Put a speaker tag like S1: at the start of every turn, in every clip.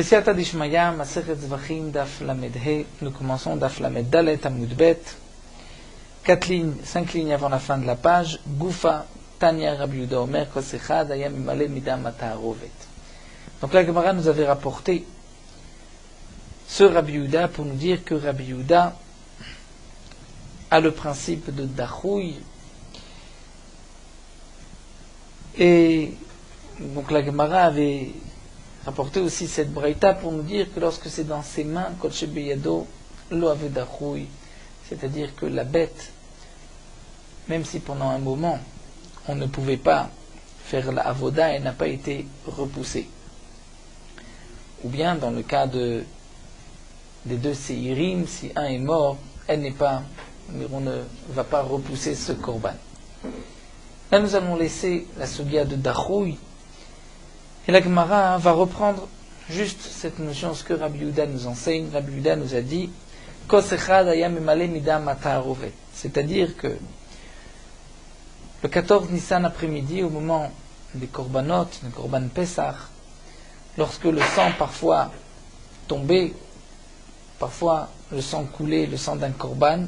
S1: B'siyata d'Ishmaya, Masechet Zvachim, Daf Lamed He. Nous commençons Daf Lamed Dalet, Amud Bet. 5 lignes avant la fin de la page. Goufa, Tanya Rabbi Yehuda Omer, Kosechad, Ayam Imale Mida Mataharovet. Donc la Gemara nous avait rapporté ce Rabbi Yehuda pour nous dire que Rabbi Yehuda a le principe de Dachouy. Et donc la Gemara avait rapporté aussi cette braïta pour nous dire que lorsque c'est dans ses mains, Kodshe Beyado, lo ave Dachouy, c'est-à-dire que la bête, même si pendant un moment on ne pouvait pas faire la avoda, elle n'a pas été repoussée. Ou bien dans le cas des deux séirim, si un est mort, elle n'est pas, on ne va pas repousser ce korban. Là nous allons laisser la sugia de Dachouy, et la Gemara va reprendre juste cette notion, ce que Rabbi Yehuda nous enseigne. Rabbi Yehuda nous a dit c'est-à-dire que le 14 Nissan après-midi, au moment des korbanot, des korban Pesach, lorsque le sang parfois tombait, parfois le sang coulait, le sang d'un korban,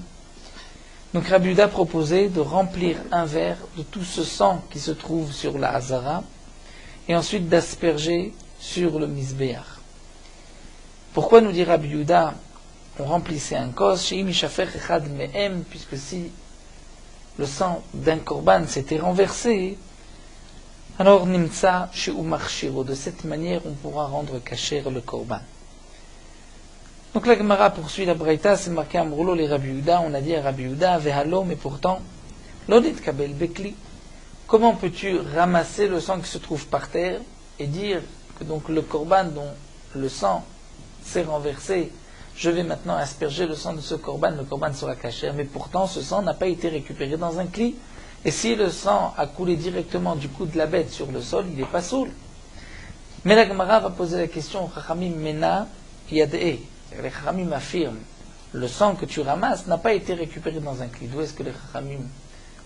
S1: donc Rabbi Yehuda proposait de remplir un verre de tout ce sang qui se trouve sur la Hazara, et ensuite d'asperger sur le Mizbeach. Pourquoi nous dit Rabbi Yehuda on remplissait un kos, puisque si le sang d'un korban s'était renversé, alors nimtsa she'umarshiro, de cette manière on pourra rendre kasher le korban. Donc la Gemara poursuit la braïta, c'est marqué Amroulo les Rabbi Yehuda, on a dit à Rabbi Yehuda, vehalo, mais pourtant, l'odit kabel bekli. Comment peux-tu ramasser le sang qui se trouve par terre et dire que donc le korban dont le sang s'est renversé, je vais maintenant asperger le sang de ce korban, le korban sera kasher, mais pourtant ce sang n'a pas été récupéré dans un kli. Et si le sang a coulé directement du cou de la bête sur le sol, il n'est pas saoul. Mais la Gemara va poser la question, Chachamim mena yadeh. Les Chachamim affirment, le sang que tu ramasses n'a pas été récupéré dans un kli. D'où est-ce que les Chachamim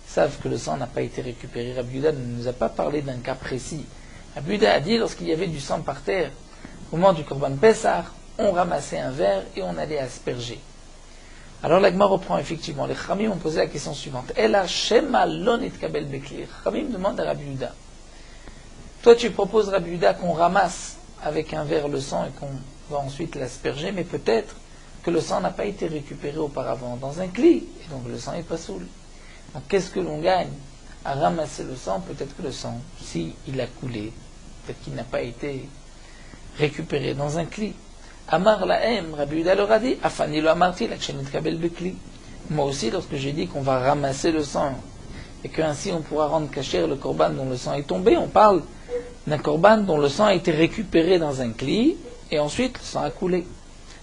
S1: savent que le sang n'a pas été récupéré? Rabbi Yehuda ne nous a pas parlé d'un cas précis. Rabbi Yehuda a dit, lorsqu'il y avait du sang par terre, au moment du korban Pesach, on ramassait un verre et on allait asperger. Alors la Gemara reprend effectivement. Les Chachamim ont posé la question suivante. Ela shema lo nitkabel bekli. Les Chachamim demandent à Rabbi Yehuda. Toi tu proposes Rabbi Yehuda qu'on ramasse avec un verre le sang et qu'on va ensuite l'asperger, mais peut-être que le sang n'a pas été récupéré auparavant dans un kli, et donc le sang n'est pas saoul. Donc qu'est-ce que l'on gagne à ramasser le sang? Peut-être que le sang, si il a coulé, peut-être qu'il n'a pas été récupéré dans un kli. Amar lahem, Rabbi Yehuda leur a dit, afani lo amarti lakshenit kabel bekli. Moi aussi, lorsque j'ai dit qu'on va ramasser le sang et qu'ainsi on pourra rendre kasher le korban dont le sang est tombé, on parle d'un korban dont le sang a été récupéré dans un kli et ensuite le sang a coulé.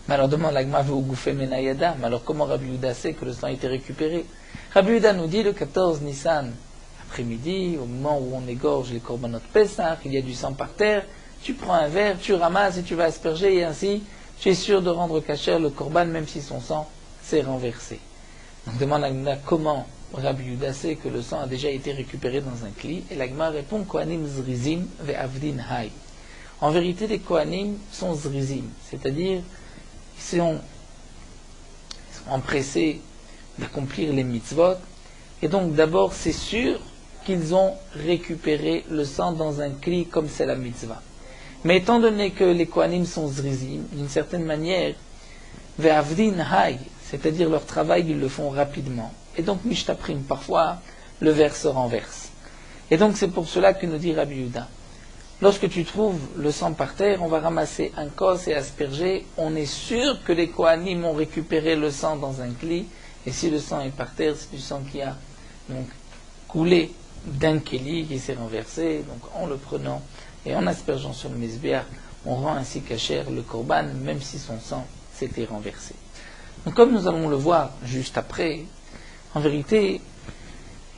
S1: Mais alors demande la Gemara ve'ugufe menayada. Mais alors comment Rabbi Yehuda sait que le sang a été récupéré? Rabbi Yehuda nous dit le 14 Nissan après-midi, au moment où on égorge les korbanot Pesach, il y a du sang par terre, tu prends un verre, tu ramasses et tu vas asperger, et ainsi tu es sûr de rendre kasher le korban même si son sang s'est renversé. Donc demande la Gemara comment Rabbi Yehuda sait que le sang a déjà été récupéré dans un kli, et la Gemara répond Kohanim zrizim ve'avdin hay. En vérité, les Kohanim sont zrizim, c'est-à-dire ils sont empressés d'accomplir les mitzvot, et donc d'abord c'est sûr qu'ils ont récupéré le sang dans un kli comme c'est la mitzvah. Mais étant donné que les Kohanim sont zrizim, d'une certaine manière, ve'avdin hay, c'est-à-dire leur travail, ils le font rapidement. Et donc mishtaprim, parfois le verre se renverse. Et donc c'est pour cela que nous dit Rabbi Yehuda. Lorsque tu trouves le sang par terre, on va ramasser un kos et asperger. On est sûr que les Kohanim ont récupéré le sang dans un kli. Et si le sang est par terre, c'est du sang qui a donc coulé d'un keli qui s'est renversé. Donc en le prenant et en aspergeant sur le mizbeach, on rend ainsi kasher le korban, même si son sang s'était renversé. Donc comme nous allons le voir juste après, en vérité,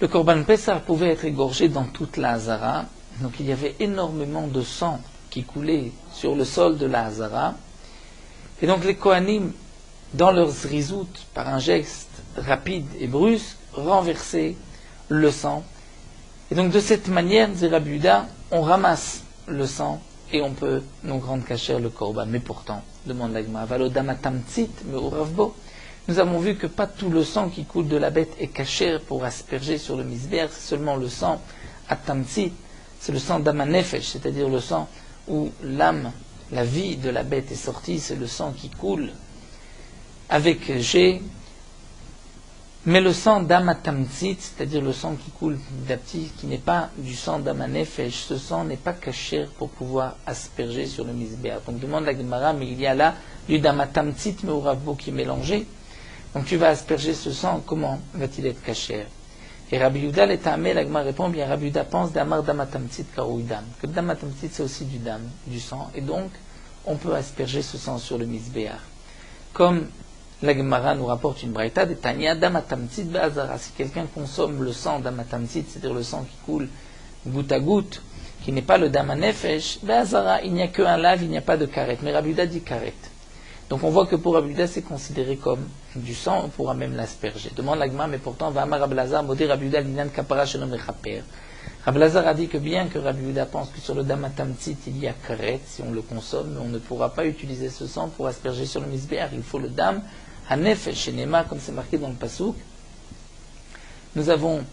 S1: le korban Pesach pouvait être égorgé dans toute la Hazara. Donc il y avait énormément de sang qui coulait sur le sol de la Hazara. Et donc les Kohanim, dans leurs zrizout, par un geste rapide et brusque, renversaient le sang. Et donc de cette manière, dit Rabbi Yehuda, on ramasse le sang et on peut donc rendre kasher le korban. Mais pourtant, demande l'agma, valodamatamtsit me'uravbo. Nous avons vu que pas tout le sang qui coule de la bête est kasher pour asperger sur le misbéach, c'est seulement le sang atamtsit, c'est le sang d'amanefesh, c'est-à-dire le sang où l'âme, la vie de la bête est sortie, c'est le sang qui coule avec G. Mais le sang d'amatamtsit, c'est-à-dire le sang qui coule petit, qui n'est pas du sang d'amanefesh, ce sang n'est pas kasher pour pouvoir asperger sur le misbéach. Donc demande la Gemara, mais il y a là du damatamtsit me'uravbo qui est mélangé. Donc tu vas asperger ce sang, comment va-t-il être kasher? Et Rabbi Yehuda l'étamé, la Gemara répond, bien Rabbi Yehuda pense d'amar damatamtsit karoui dam, que damatamtsit c'est aussi du dam, du sang, et donc on peut asperger ce sang sur le misbéach. Comme la Gemara nous rapporte une braïta de Tanya damatamtsit be'azara. Si quelqu'un consomme le sang damatamtsit, c'est-à-dire le sang qui coule goutte à goutte, qui n'est pas le damanefesh, be'azara, il n'y a qu'un lave, il n'y a pas de karet. Mais Rabbi Yehuda dit karet. Donc on voit que pour Rabbi Yehuda c'est considéré comme du sang, on pourra même l'asperger. Demande la Gemara, mais pourtant, Va'amar Rabbi Lazar, modé Rabbi Yehuda linan kapara shelom lechaper. Rabbi Lazar a dit que bien que Rabbi Yehuda pense que sur le damatamtsit il y a karet, si on le consomme, on ne pourra pas utiliser ce sang pour asperger sur le misbéach. Il faut le dam hanefesh shenema, comme c'est marqué dans le pasouk. Nous avons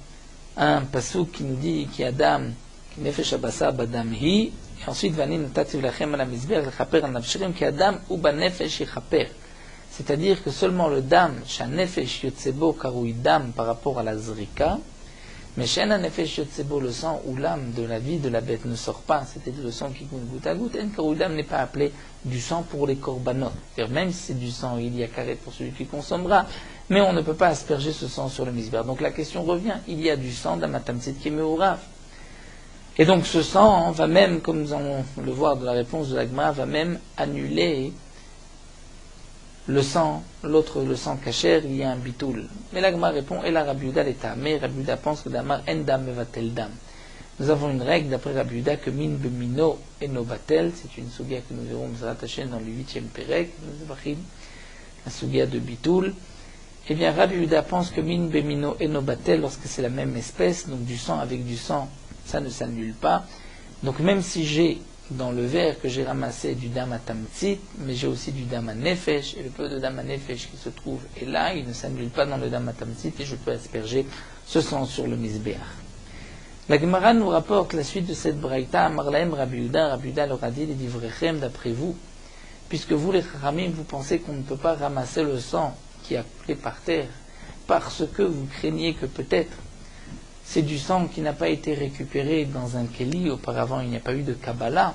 S1: un pasouk qui nous dit qui a dam nefesh abasa badam hi, et ensuite vani natativ lachem ala misbéach lechaper al nafshirim ki adam u banefesh yichaper. C'est-à-dire que seulement le dam shanefesh yotsebo karoui dam par rapport à la zrika, mais Shena Nefesh Yotsebo, le sang où l'âme de la vie de la bête ne sort pas, c'est-à-dire le sang qui coule goutte à goutte, En Karoudam n'est pas appelé du sang pour les korbanot. C'est-à-dire même si c'est du sang, il y a karet pour celui qui consommera, mais on ne peut pas asperger ce sang sur le misbéach. Donc la question revient, il y a du sang d'amatamtsit qui est meurav. Et donc ce sang va même, comme nous allons le voir de la réponse de l'Agma, va même annuler le sang, l'autre, le sang kasher, il y a un bitoul. Mais l'Agma répond, et la Rabbi Yehuda l'état. Mais Rabbi Yehuda pense que damar en dam mevatel dam. Nous avons une règle d'après Rabbi Yehuda que min bemino eno batel, c'est une sugia que nous verrons nous rattacher dans le 8e Pérec, la sugia de bitoul. Eh bien, Rabbi Yehuda pense que min bemino eno batel, lorsque c'est la même espèce, donc du sang avec du sang, ça ne s'annule pas. Donc même si j'ai dans le verre que j'ai ramassé du dam atamtsit, mais j'ai aussi du dam nefesh, et le peu de dam nefesh qui se trouve est là, il ne s'annule pas dans le dam atamtsit, et je peux asperger ce sang sur le misbéach. La Gemara nous rapporte la suite de cette braïta, Marlaem Rabbi Yehuda leur a dit, les divrechem d'après vous, puisque vous les Chachamim, vous pensez qu'on ne peut pas ramasser le sang qui a coulé par terre, parce que vous craignez que peut-être c'est du sang qui n'a pas été récupéré dans un keli, auparavant il n'y a pas eu de Kabbalah.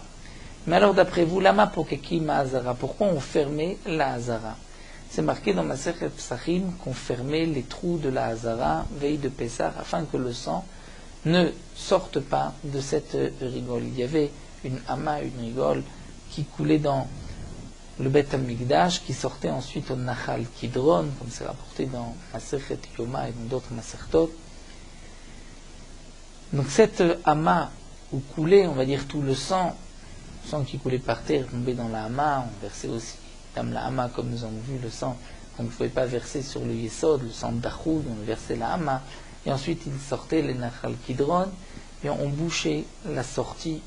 S1: Mais alors d'après vous, lama pokeki ma'azara, pourquoi on fermait la hazara? C'est marqué dans Masechet Psachim qu'on fermait les trous de la hazara, veille de Pessah, afin que le sang ne sorte pas de cette rigole. Il y avait une hama, une rigole, qui coulait dans le Bet HaMikdash, qui sortait ensuite au Nachal Kidron, comme c'est rapporté dans Masechet Yoma et dans d'autres Masertot. Donc cette hama où coulait, on va dire, tout le sang qui coulait par terre, tombait dans la hama, on versait aussi dans la hama, comme nous avons vu, le sang qu'on ne pouvait pas verser sur le yesod, le sang d'Achoud, on versait la hama, et ensuite il sortait les Nachal Kidron, et on bouchait la sortie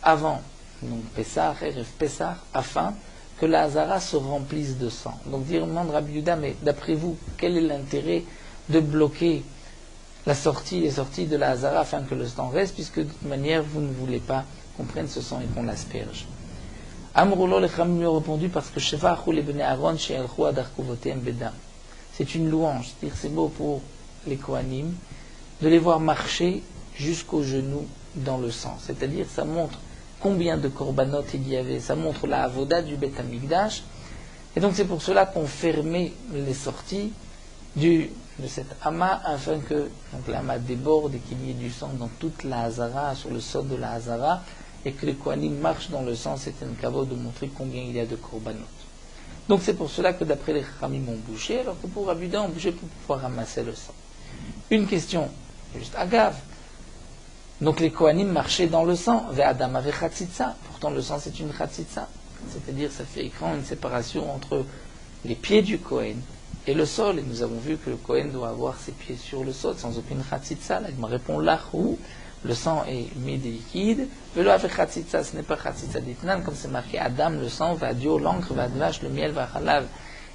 S1: avant, donc Pessah, Erev Pessah, afin que la hazara se remplisse de sang. Donc dire, demande Rabbi Yehuda, mais d'après vous, quel est l'intérêt de bloquer les sorties de la hazara afin que le sang reste, puisque de toute manière vous ne voulez pas qu'on prenne ce sang et qu'on l'asperge. Amroulo les Chachamim lui ont répondu parce que Shevachou les Bnei Aaron she'elchou ad arkuvoteim bedam. C'est une louange, c'est-à-dire c'est beau pour les Kohanim de les voir marcher jusqu'aux genoux dans le sang. C'est-à-dire ça montre combien de korbanot il y avait, ça montre la avoda du Bet HaMikdash. Et donc c'est pour cela qu'on fermait les sorties de cette hama afin que donc, l'hama déborde et qu'il y ait du sang dans toute la hazara, sur le sol de la hazara, et que les Kohanim marchent dans le sang. C'est un caveau de montrer combien il y a de korbanot. Donc c'est pour cela que d'après les Chachamim ont bouché, alors que pour Rabbi Yehuda on bouchait pour pouvoir ramasser le sang. Une question, juste agave. Donc les Kohanim marchaient dans le sang, ve'adam ave chatzitza. Pourtant le sang c'est une chatzitza, c'est-à-dire ça fait écran une séparation entre les pieds du Kohen et le sol, et nous avons vu que le Kohen doit avoir ses pieds sur le sol, sans aucune chatzitza. Là, il me répond là, le sang est humide et liquide. Velo avec chatzitza, ce n'est pas chatzitza d'itnan, comme c'est marqué Adam, le sang, vadio, l'encre, vadvash, le miel, vachalav,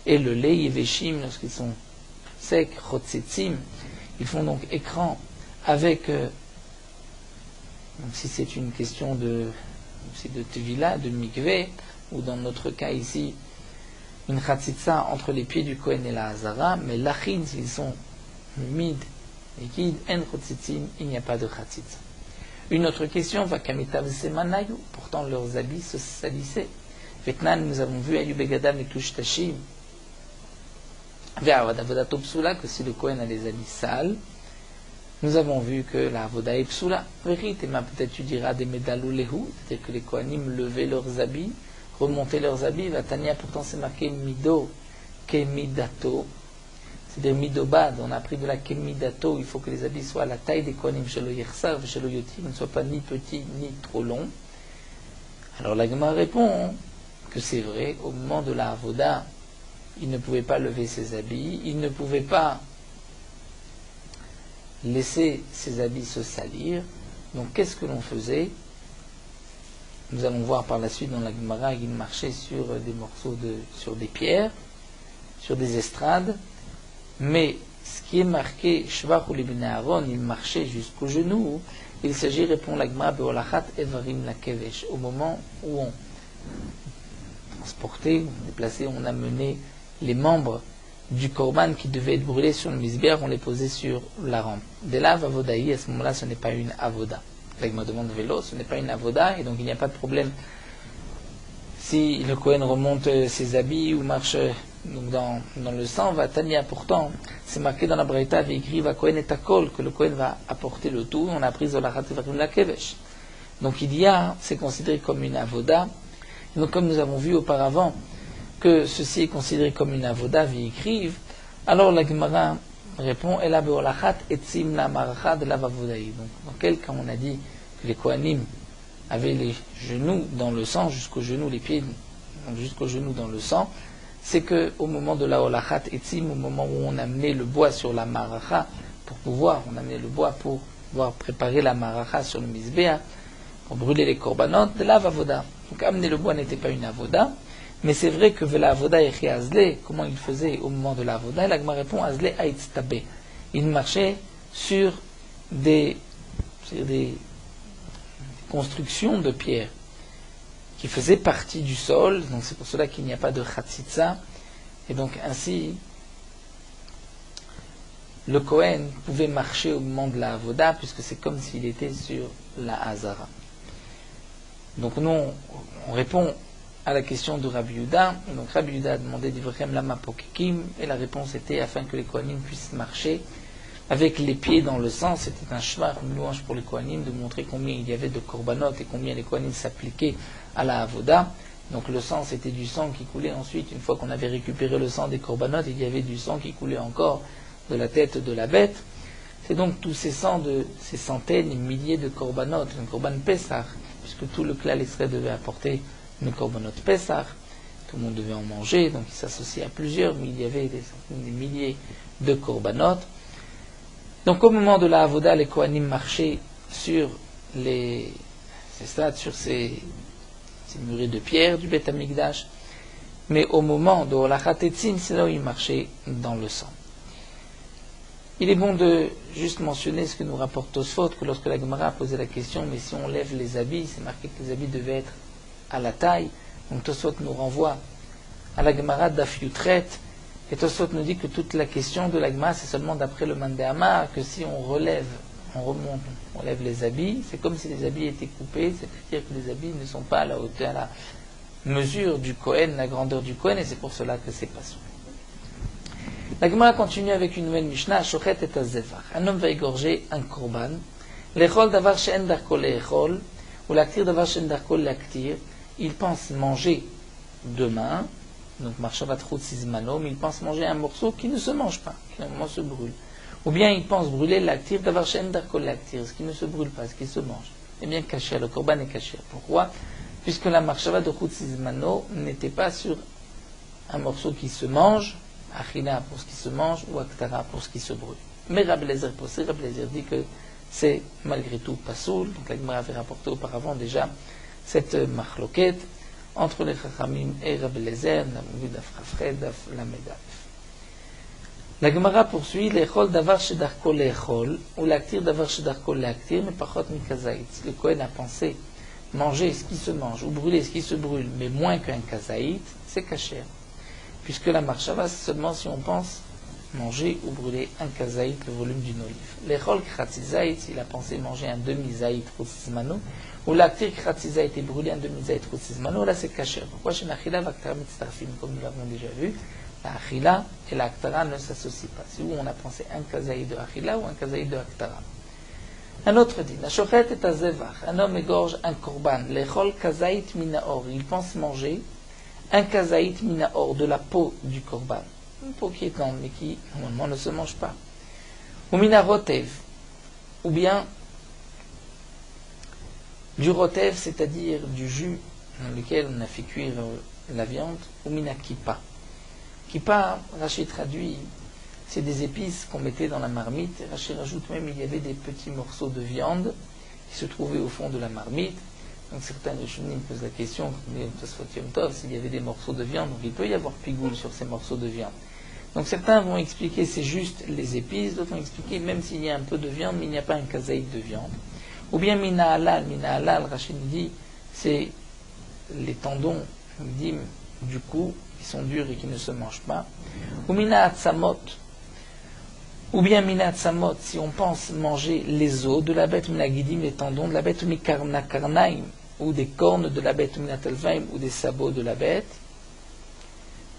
S1: et le lait, yeveshim, lorsqu'ils sont secs, chotzitzim, ils font donc écran avec, donc si c'est une question de tevila, de mikveh, ou dans notre cas ici, une chatzitza entre les pieds du Kohen et la Hazara, mais l'achid, s'ils sont humides, liquides, en chotzitzim, il n'y a pas de chatzitza. Une autre question, vakamitav semanayu, pourtant leurs habits se salissaient. Vetnan, nous avons vu Ayub Begadam et Tushtashim, ve'avodato psula, que si le Kohen a les habits sales, nous avons vu que la avoda est psula. Véritément, peut-être tu diras des médalou lehu, c'est-à-dire que les Kohanim levaient leurs habits, remontaient leurs habits. Vatania, pourtant c'est marqué mido, kemidato. C'est-à-dire midobad, on a appris de la kemidato, il faut que les habits soient à la taille des kohanim, shelo yersav, shelo yotim, ne soient pas ni petits ni trop longs. Alors la Gemara répond que c'est vrai, au moment de la avoda, il ne pouvait pas lever ses habits, il ne pouvait pas laisser ses habits se salir. Donc qu'est-ce que l'on faisait? Nous allons voir par la suite dans la Gemara, il marchait sur des morceaux sur des pierres, sur des estrades. Mais ce qui est marqué, Shvach ou l'Ibn Aaron, il marchait jusqu'au genou. Il s'agit, répond l'Agma, Beolachat Evarim la Kevesh. Au moment où on transportait, on déplaçait, on amenait les membres du Korban qui devaient être brûlés sur le Mizbeach, on les posait sur la rampe. Dès là, Avodaï, à ce moment-là, ce n'est pas une Avoda. L'Agma demande vélo, ce n'est pas une Avoda, et donc il n'y a pas de problème. Si le Kohen remonte ses habits ou marche donc dans le sang, va Tania, pourtant, c'est marqué dans la Braïta, écrit va Kohen et Takol, que le Kohen va apporter le tout, on a pris Zolachat Evarim la Kevesh. Donc il y a, c'est considéré comme une avoda, et donc comme nous avons vu auparavant, que ceci est considéré comme une avoda, écrive, alors la Gemara répond, Ela beolachat etzim la maracha de la vavodaï. Donc dans quel cas on a dit que les Kohanim avaient les genoux dans le sang, jusqu'aux genoux, les pieds, donc jusqu'aux genoux dans le sang, c'est que au moment de la olachat etzim, au moment où on amenait le bois sur la maracha, on amenait le bois pour pouvoir préparer la maracha sur le mizbeah, pour brûler les korbanot, de la avoda. Donc amener le bois n'était pas une avoda, mais c'est vrai que la avoda et azle, comment il faisait au moment de la avoda, la Gemara répond azle aïtztabe. Il marchait sur des constructions de pierre qui faisaient partie du sol, donc c'est pour cela qu'il n'y a pas de chatzitza, et donc ainsi le Kohen pouvait marcher au moment de la avoda, puisque c'est comme s'il était sur la Hazara. Donc nous, on répond à la question de Rabbi Yehuda. Donc Rabbi Yehuda a demandé d'Ivrachem lama pokekim, et la réponse était afin que les Kohanim puissent marcher avec les pieds dans le sang. C'était un shvar, une louange pour les Kohanim, de montrer combien il y avait de korbanot et combien les Kohanim s'appliquaient à la avoda. Donc le sang, c'était du sang qui coulait ensuite. Une fois qu'on avait récupéré le sang des korbanot, il y avait du sang qui coulait encore de la tête de la bête. C'est donc tous ces sangs de ces centaines et milliers de korbanot, un korban Pessah, puisque tout le klal Israël devait apporter une korbanot Pessah, tout le monde devait en manger, donc il s'associait à plusieurs, mais il y avait des centaines, des milliers de korbanot. Donc au moment de la avoda, les Kohanim marchaient sur ces murets de pierre du Beth Amikdash, mais au moment de Olachat Etzim, c'est là où ils marchaient dans le sang. Il est bon de juste mentionner ce que nous rapporte Tosfot, que lorsque la Gemara a posé la question, mais si on lève les habits, c'est marqué que les habits devaient être à la taille. Donc Tosfot nous renvoie à la Gemara d'Af Yutret, et Tosfot nous dit que toute la question de la Gemara, c'est seulement d'après le Mandéama, que si on relève, on remonte, on lève les habits, c'est comme si les habits étaient coupés, c'est-à-dire que les habits ne sont pas à la hauteur, à la mesure du Kohen, la grandeur du Kohen, et c'est pour cela que c'est pas sûr. La Gemara continue avec une nouvelle Mishnah, Shochet et Azefach. Un homme va égorger un korban. L'echol davar she'en darko l'echol, ou l'actir davar she'en darko l'actir. Il pense manger demain, donc marchavat chut sizmano, mais il pense manger un morceau qui ne se mange pas, qui à un moment se brûle. Ou bien il pense brûler l'actir davar she'en darko l'actir, ce qui ne se brûle pas, ce qui se mange. Eh bien caché, le korban est caché. Pourquoi? Puisque la marchavat de chut sizmano n'était pas sur un morceau qui se mange, Achina pour ce qui se mange ou Aktara pour ce qui se brûle. Mais Rabbi Eliezer dit que c'est malgré tout pasoul. Donc la Gemara avait rapporté auparavant déjà cette machloket entre les Chachamim et Rabbi Eliezer, nous avons vu Daf Rafre, Daf Lamedaf. La Gemara poursuit l'echol davar shedarko l'echol ou l'actir davar shedarko l'actir mais pachot mikazait. Le Kohen a pensé manger ce qui se mange ou brûler ce qui se brûle mais moins qu'un kazaït, c'est kasher. Puisque la marshava c'est seulement si on pense manger ou brûler un kazaït, le volume d'une olive. L'echol kratizait, il a pensé manger un demi-zaït rotzizmano ou l'actir kratizait et brûler un demi-zaït rotzizmano, là c'est kasher. Pourquoi chez Nachila vaktar mitztarfim, comme nous l'avons déjà vu, la achila et la aktara ne s'associent pas. C'est où on a pensé un kazaïd de achila ou un kazaïd de aktara. Un autre dit, la shochet est à zevach, un homme égorge un korban, l'echol kazaït minaor, il pense manger un kazaït minaor, de la peau du korban, une peau qui est tendre mais qui normalement ne se mange pas. Ou mina rotev, ou bien du rotev, c'est-à-dire du jus dans lequel on a fait cuire la viande, ou mina kippa. Kippa, Rachid traduit, c'est des épices qu'on mettait dans la marmite. Rachid rajoute même il y avait des petits morceaux de viande qui se trouvaient au fond de la marmite. Donc certains Rishonim posent la question, s'il y avait des morceaux de viande, donc il peut y avoir pigoule sur ces morceaux de viande. Donc certains vont expliquer c'est juste les épices, d'autres vont expliquer même s'il y a un peu de viande, mais il n'y a pas un kazaïd de viande. Ou bien mina halal, Rachid dit c'est les tendons, il dit du cou, qui sont durs et qui ne se mangent pas. Ou mina atzamot, ou bien mina atzamot, si on pense manger les os de la bête, mina gidim, les tendons de la bête, ou mikarna karnaim, ou des cornes de la bête, mina talvaim, ou des sabots de la bête.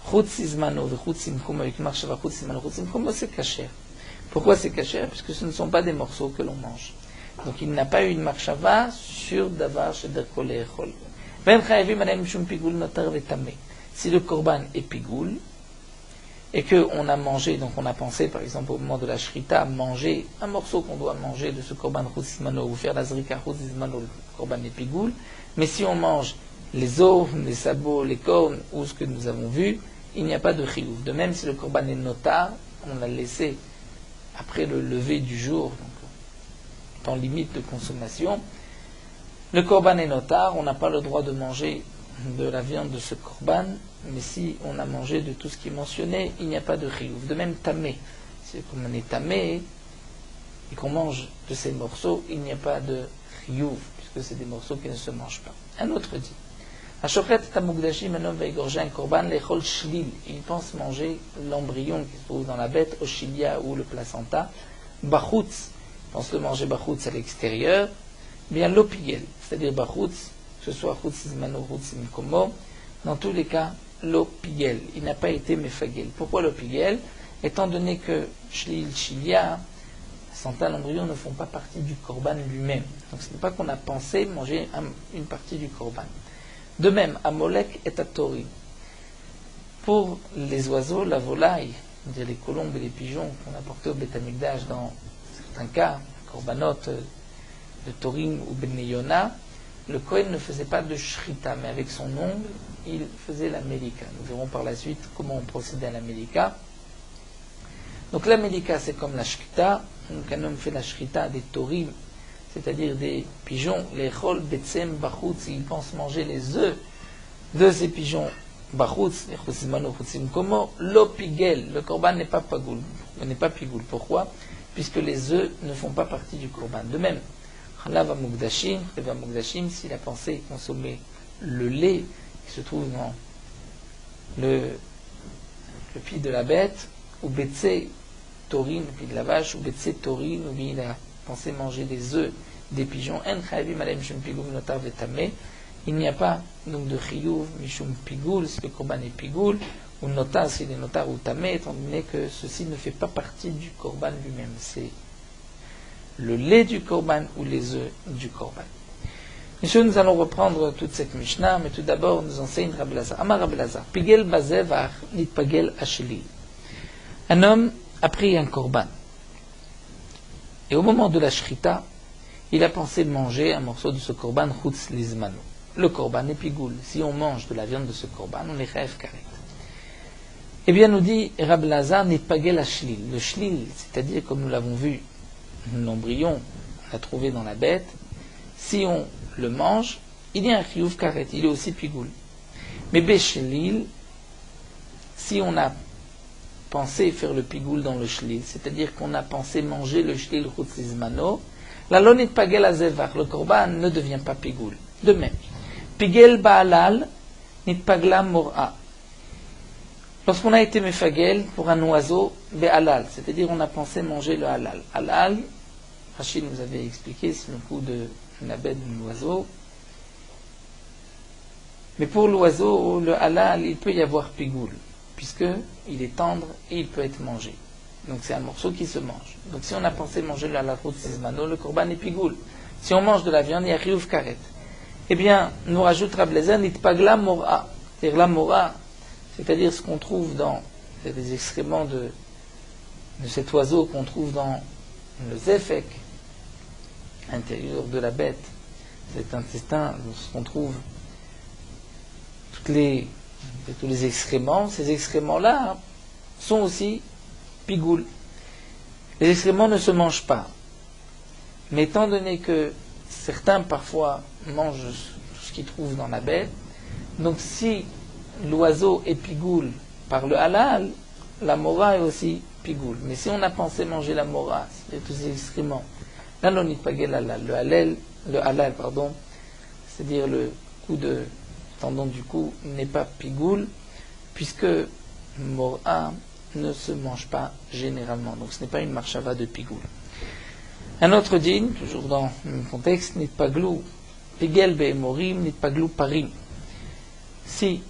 S1: Chutzizmano, chutzimkomo, avec marshava chutzizmano, chutzimkomo, c'est kasher. Pourquoi c'est kasher? Parce que ce ne sont pas des morceaux que l'on mange. Donc il n'a pas eu une marshava sur davar shedarko le'echol. Ben chayavim alem shum pigul notar vetameh. Si le korban est pigoul, et qu'on a mangé, donc on a pensé par exemple au moment de la shrita, manger un morceau qu'on doit manger de ce korban chutzizmano, ou faire la zrika chutzizmano, le korban est pigoul, mais si on mange les os, les sabots, les cornes, ou ce que nous avons vu, il n'y a pas de chiyuv. De même si le korban est notar, on l'a laissé après le lever du jour, donc temps limite de consommation, le korban est notar, on n'a pas le droit de manger de la viande de ce korban, mais si on a mangé de tout ce qui est mentionné, il n'y a pas de chiyuv. De même tamé, si le korban est tamé et qu'on mange de ces morceaux, il n'y a pas de chiyuv, puisque c'est des morceaux qui ne se mangent pas. Un autre dit, Ashochet tamugdashim, un homme va égorger un korban, l'echol shlil, il pense manger l'embryon qui se trouve dans la bête, au chilia ou le placenta, bachutz, il pense le manger bachutz à l'extérieur, bien l'opigel, c'est-à-dire bachutz, que ce soit chutzizmano ou chutzimkomo, dans tous les cas, l'opigel, il n'a pas été mefagel. Pourquoi l'opigel? Étant donné que shlil, chilia, placenta, l'embryon ne font pas partie du korban lui-même. Donc ce n'est pas qu'on a pensé manger une partie du korban. De même, Amolek est à Tori. Pour les oiseaux, la volaille, les colombes et les pigeons qu'on a portés au Beth Amikdash dans certains cas, korbanot de Torim ou Beneyona, le Kohen ne faisait pas de shrita, mais avec son ongle, il faisait la melika. Nous verrons par la suite comment on procédait à la melika. Donc la melika, c'est comme la shrita. Donc un homme fait la shrita des Torim, c'est-à-dire des pigeons, les chol betsem bachutz, il pense manger les œufs de ces pigeons bachutz, les chutzimano chutzimkomo, l'opigel, le korban n'est pas pigoul. Pourquoi? Puisque les œufs ne font pas partie du korban. De même, chalav amugdashim, s'il a pensé consommer le lait qui se trouve dans le pied de la bête, ou betse taurine, le pied de la vache, ou betse taurine, ou bien il a pensé manger des œufs des pigeons, il n'y a pas donc de chiyuv mishum pigoul si le korban est pigoul, ou notar s'il est notar ou tamé, étant donné que ceci ne fait pas partie du korban lui-même, c'est le lait du korban ou les œufs du korban. Messieurs, nous allons reprendre toute cette Mishnah, mais tout d'abord nous enseigne Rabbi Elazar. Amar Rabbi Elazar, pigel bazevach nit pagel asheli. Un homme a pris un korban. Et au moment de la shrita, il a pensé manger un morceau de ce korban chutz lizmano. Le korban est pigoul. Si on mange de la viande de ce korban, on est chayav karet. Eh bien, nous dit Rabbi Elazar, nit pagel ashlil. Le shlil, c'est-à-dire, comme nous l'avons vu, l'embryon l'a trouvé dans la bête, si on le mange, il y a un chiyuv karet, il est aussi pigoul. Mais béchelil, si on a pensé faire le pigoul dans le shlil, c'est-à-dire qu'on a pensé manger le shlil chutzizmano, la lonit pagel azevar, le korban ne devient pas pigoul. De même, pigel baalal, nit pagla mor'a. Lorsqu'on a été mefagel pour un oiseau, be'alal, c'est-à-dire on a pensé manger le halal. Halal, Rachid nous avait expliqué, c'est le coup de la bête de l'oiseau. Mais pour l'oiseau, le halal, il peut y avoir pigoul, puisqu'il est tendre et il peut être mangé. Donc c'est un morceau qui se mange. Donc si on a pensé manger le halal sizmano, le korban est pigoul. Si on mange de la viande, il y a chiyuv karet. Eh bien, nous rajoute Rablezer, nit pagla mor'a. C'est-à-dire la mor'a, c'est-à-dire ce qu'on trouve dans les excréments de cet oiseau qu'on trouve dans le zefek, à l'intérieur de la bête, cet intestin, ce qu'on trouve tous les excréments, ces excréments-là sont aussi pigoul. Les excréments ne se mangent pas. Mais étant donné que certains parfois mangent tout ce qu'ils trouvent dans la bête, donc si l'oiseau est pigoul par le halal, la mora est aussi pigoul. Mais si on a pensé manger la mora, c'est-à-dire tous ces excréments, là l'on n'y pagel halal, le halal, c'est-à-dire le coup de tendon du cou n'est pas pigoul, puisque mora ne se mange pas généralement. Donc ce n'est pas une marchava de pigoul. Un autre din, toujours dans le même contexte, nit paglou pigel be'emorim, nit paglou parim. Si,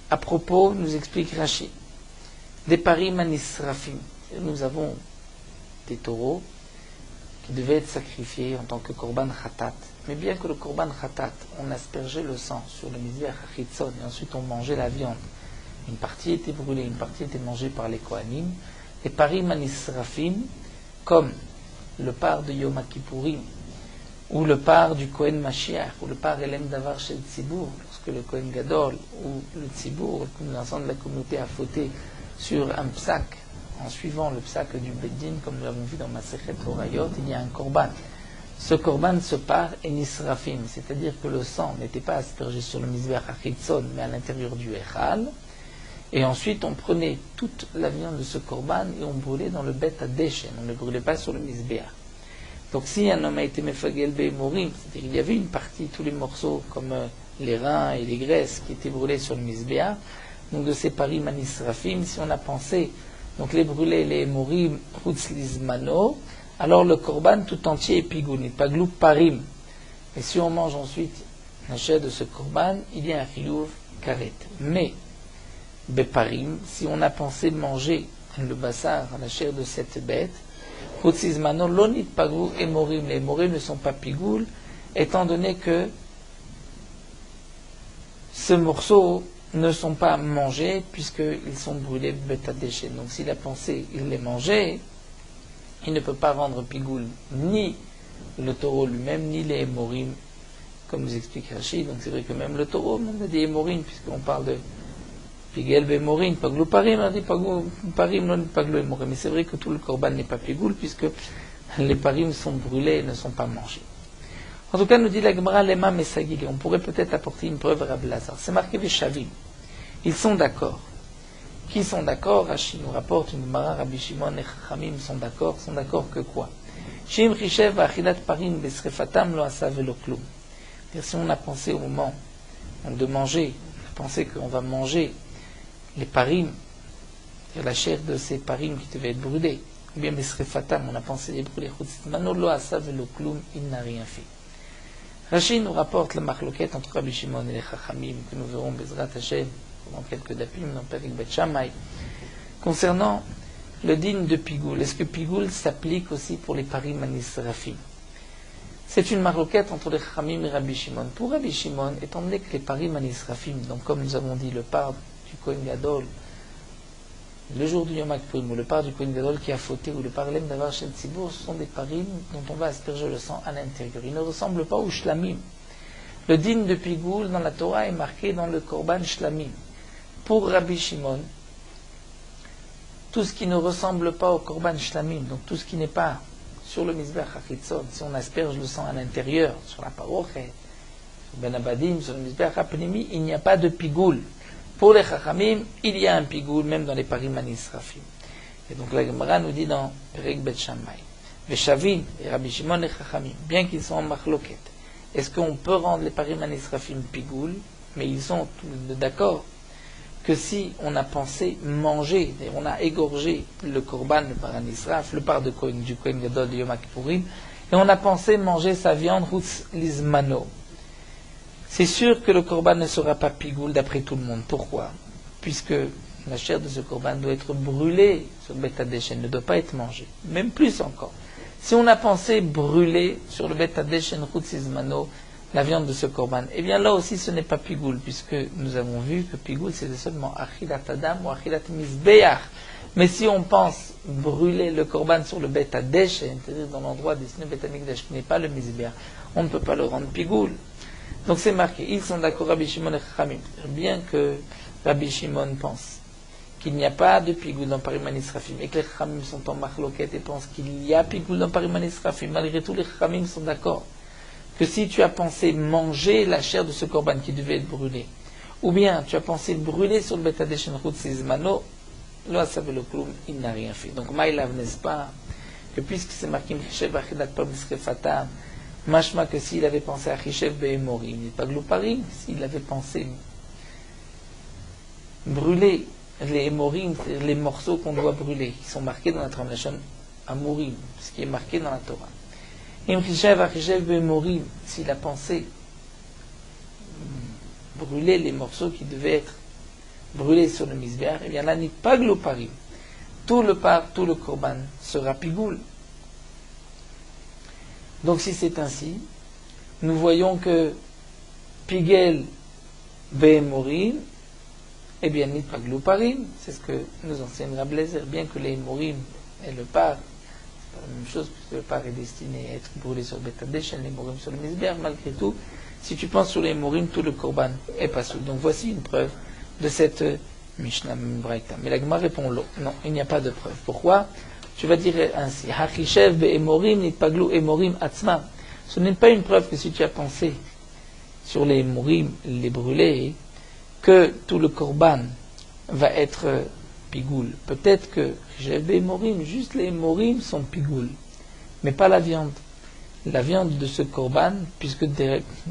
S1: à propos, nous explique Rashi, des parim anisrafim, nous avons des taureaux qui devaient être sacrifiés en tant que korban khatat. Mais bien que le korban khatat, on aspergeait le sang sur le mizbeach hachitzon et ensuite on mangeait la viande, une partie était brûlée, une partie était mangée par les kohanim, les parim anisrafim, comme le part de Yom Kippourim, ou le part du Kohen Mashiach, ou le part Elem Davar Shel Tzibour, lorsque le Kohen Gadol ou le Tzibour, l'ensemble de la communauté a fauté sur un psak, en suivant le psak du Beddin, comme nous l'avons vu dans Masechet Horayot, il y a un korban. Ce korban se part en Israfim, c'est-à-dire que le sang n'était pas aspergé sur le Mizbeach HaChitzon, mais à l'intérieur du Echal, et ensuite on prenait toute la viande de ce korban et on brûlait dans le Bet Adeshen, on ne le brûlait pas sur le Mizbeach. Donc si un homme a été mefagel be'emorim, c'est-à-dire qu'il y avait une partie, tous les morceaux comme les reins et les graisses qui étaient brûlés sur le Mizbeach, donc de ces parim anisrafim, si on a pensé donc les brûler, les emorim chutzlizmano, alors le korban tout entier est pigoul, n'est pas glou parim. Et si on mange ensuite la chair de ce korban, il y a un chiyuv karet. Mais beparim, si on a pensé manger le bassar, la chair de cette bête, chutzlizmano lonit paglou emorim, les emorim ne sont pas pigoul, étant donné que ce morceau ne sont pas mangés puisqu'ils sont brûlés bêta déchets. Donc s'il a pensé il les mangeait, il ne peut pas rendre pigoul ni le taureau lui-même, ni les hémorim, comme nous explique Rachid. Donc c'est vrai que même le taureau, on a des hémorim, puisqu'on parle de pigel bémorim, paglou parim, on dit paglou parim, non paglou hémorim. Mais c'est vrai que tout le korban n'est pas pigoul, puisque les parim sont brûlés et ne sont pas mangés. En tout cas, nous dit la Gemara, Lema Mesagil, on pourrait peut-être apporter une preuve à Rabbi Lazar. C'est marqué Veshavim. Ils sont d'accord. Qui sont d'accord? Rashi nous rapporte une Gemara, Rabbi Shimon et Chachamim sont d'accord que quoi? Shim Rishev Achilat Parim Besrefatam Lo Asa Velo Klum. Si on a pensé au moment de manger, on a pensé qu'on va manger les parim, c'est-à-dire la chair de ces parim qui devaient être brûlés, ou bien Besrefatam, on a pensé les brûler, Mano Lo Asa Velo Klum, il n'a rien fait. Rashi nous rapporte la marloquette entre Rabbi Shimon et les Chachamim, que nous verrons Bezrat Hashem dans quelques dapim dans Perik Bet Shammai, concernant le din de Pigoul. Est-ce que Pigoul s'applique aussi pour les parim anisrafim? C'est une marloquette entre les Chachamim et Rabbi Shimon. Pour Rabbi Shimon, étant donné que les parim anisrafim, donc comme nous avons dit, le part du Kohen Gadol, le jour du Yom Kippourim, ou le part du Kohen Gadol qui a fauté, ou le part Elem Davar Shel Tzibour, ce sont des parim dont on va asperger le sang à l'intérieur. Ils ne ressemblent pas au shlamim. Le din de Pigoul dans la Torah est marqué dans le korban shlamim. Pour Rabbi Shimon, tout ce qui ne ressemble pas au korban shlamim, donc tout ce qui n'est pas sur le Mizbeach HaChitzon, si on asperge le sang à l'intérieur, sur la parochet, sur Ben Abadim, sur le Mizbeach HaPnimi, il n'y a pas de pigoul. Pour les Chachamim, il y a un pigoul, même dans les parim anisrafim. Et donc la Gemara nous dit dans Perek Bet Shammai, Veshavim et Rabbi Shimon et Chachamim, bien qu'ils sont en machloket, est-ce qu'on peut rendre les parim anisrafim pigoul? Mais ils sont tous d'accord que si on a pensé manger, on a égorgé le korban, le par anisraf, le par de Kohen, du Kohen Gadol de Yom Kippourim, et on a pensé manger sa viande hutz lizmano, c'est sûr que le korban ne sera pas pigoul d'après tout le monde. Pourquoi? Puisque la chair de ce korban doit être brûlée sur le Bet Hadesh, elle ne doit pas être mangée. Même plus encore. Si on a pensé brûler sur le Bet Hadesh hutz lizmano la viande de ce korban, eh bien là aussi ce n'est pas pigoul, puisque nous avons vu que pigoul c'est seulement achilat adam ou achilat mizbeach. Mais si on pense brûler le korban sur le Bet Hadesh, c'est-à-dire dans l'endroit destiné au Bet Hamikdash qui n'est pas le mizbeach, on ne peut pas le rendre pigoul. Donc c'est marqué, ils sont d'accord, Rabbi Shimon et Chachamim, bien que Rabbi Shimon pense qu'il n'y a pas de pigoul dans Parim Anisrafim, et que les Chachamim sont en machloket et pensent qu'il y a pigoul dans Parim Anisrafim, malgré tout les Chachamim sont d'accord que si tu as pensé manger la chair de ce korban qui devait être brûlé, ou bien tu as pensé brûler sur le Bet Hadesh hutz lizmano, lo asav lo klum, il n'a rien fait. Donc Maïlav, n'est-ce pas, que puisque c'est marqué Mchishev achilat pam srefatam, machma que s'il avait pensé à Chishev be'emorim, il n'est pas glouparim, s'il avait pensé brûler les émorim, c'est-à-dire les morceaux qu'on doit brûler, qui sont marqués dans la translation amurim, ce qui est marqué dans la Torah. S'il a pensé brûler les morceaux qui devaient être brûlés sur le misbéach, eh bien là n'est pas gloparim. Tout le korban sera pigoul. Donc si c'est ainsi, nous voyons que pigel be'emorim, eh bien n'est pas gloparim, c'est ce que nous enseigne Rabbi Eliezer, bien que les émorim et le par, la même chose, puisque le par est destiné à être brûlé sur le Bet Hadesh, les morim sur le misbéach, malgré tout, si tu penses sur les morim, tout le korban est pas sous. Donc voici une preuve de cette Mishnah Braïta. Mais la Gemara répond non, il n'y a pas de preuve. Pourquoi? Tu vas dire ainsi, Hachishev be'emorim nitpaglu emorim atzma. Ce n'est pas une preuve que si tu as pensé sur les morim, les brûlés, que tout le korban va être pigoul. Peut-être que j'avais morim, juste les morim sont pigoul, mais pas la viande. La viande de ce korban, puisque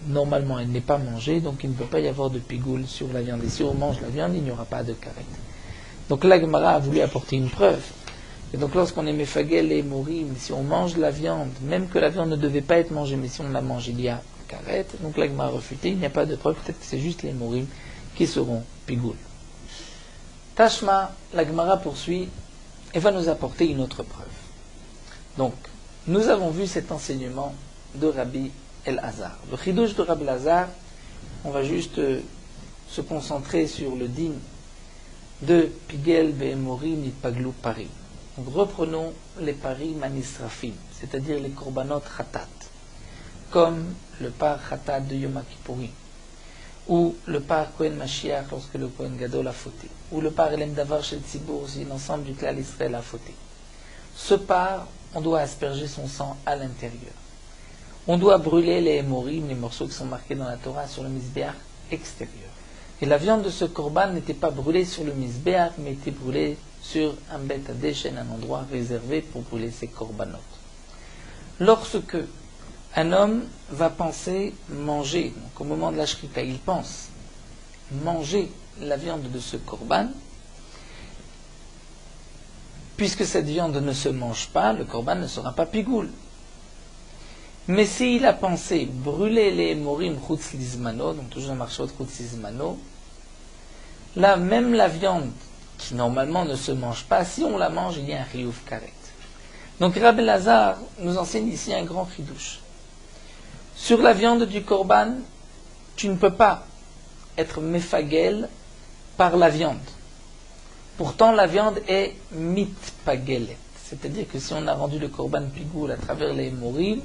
S1: normalement elle n'est pas mangée, donc il ne peut pas y avoir de pigoul sur la viande. Et si on mange la viande, il n'y aura pas de karet. Donc la Gemara a voulu apporter une preuve. Et donc lorsqu'on est mefagel et morim, si on mange la viande, même que la viande ne devait pas être mangée, mais si on la mange, il y a karet. Donc la Gemara a refuté, il n'y a pas de preuve, peut-être que c'est juste les morim qui seront pigoul. Tashma, la Gemara poursuit et va nous apporter une autre preuve. Donc, nous avons vu cet enseignement de Rabbi El-Hazar. Le chidouche de Rabbi El-Hazar, on va juste se concentrer sur le din de Pigel be'emorim nitpaglu parim. Donc reprenons les parim anisrafim, c'est-à-dire les korbanot khatat, comme le par khatat de Yom Kippourim, ou le par Kohen Mashiach lorsque le Kohen Gadol a fauté, ou le par Elem Davar Shel Tzibour si l'ensemble du clan Israël a fauté. Ce par, on doit asperger son sang à l'intérieur. On doit brûler les hémorim, les morceaux qui sont marqués dans la Torah, sur le misbéach extérieur. Et la viande de ce korban n'était pas brûlée sur le misbéach, mais était brûlée sur un bet hadesh, un endroit réservé pour brûler ses korbanot. Lorsque un homme va penser manger, donc au moment de la shrita, il pense manger la viande de ce korban, puisque cette viande ne se mange pas, le korban ne sera pas pigoul. Mais s'il a pensé brûler les morim chutz lizmano, donc toujours un marchot chutz lizmano, là même la viande qui normalement ne se mange pas, si on la mange, il y a un chiyuv karet. Donc Rabbi El-Hazar nous enseigne ici un grand chidouche. Sur la viande du korban, tu ne peux pas être mefagel par la viande. Pourtant, la viande est mitpagelet. C'est-à-dire que si on a rendu le korban pigoul à travers les morim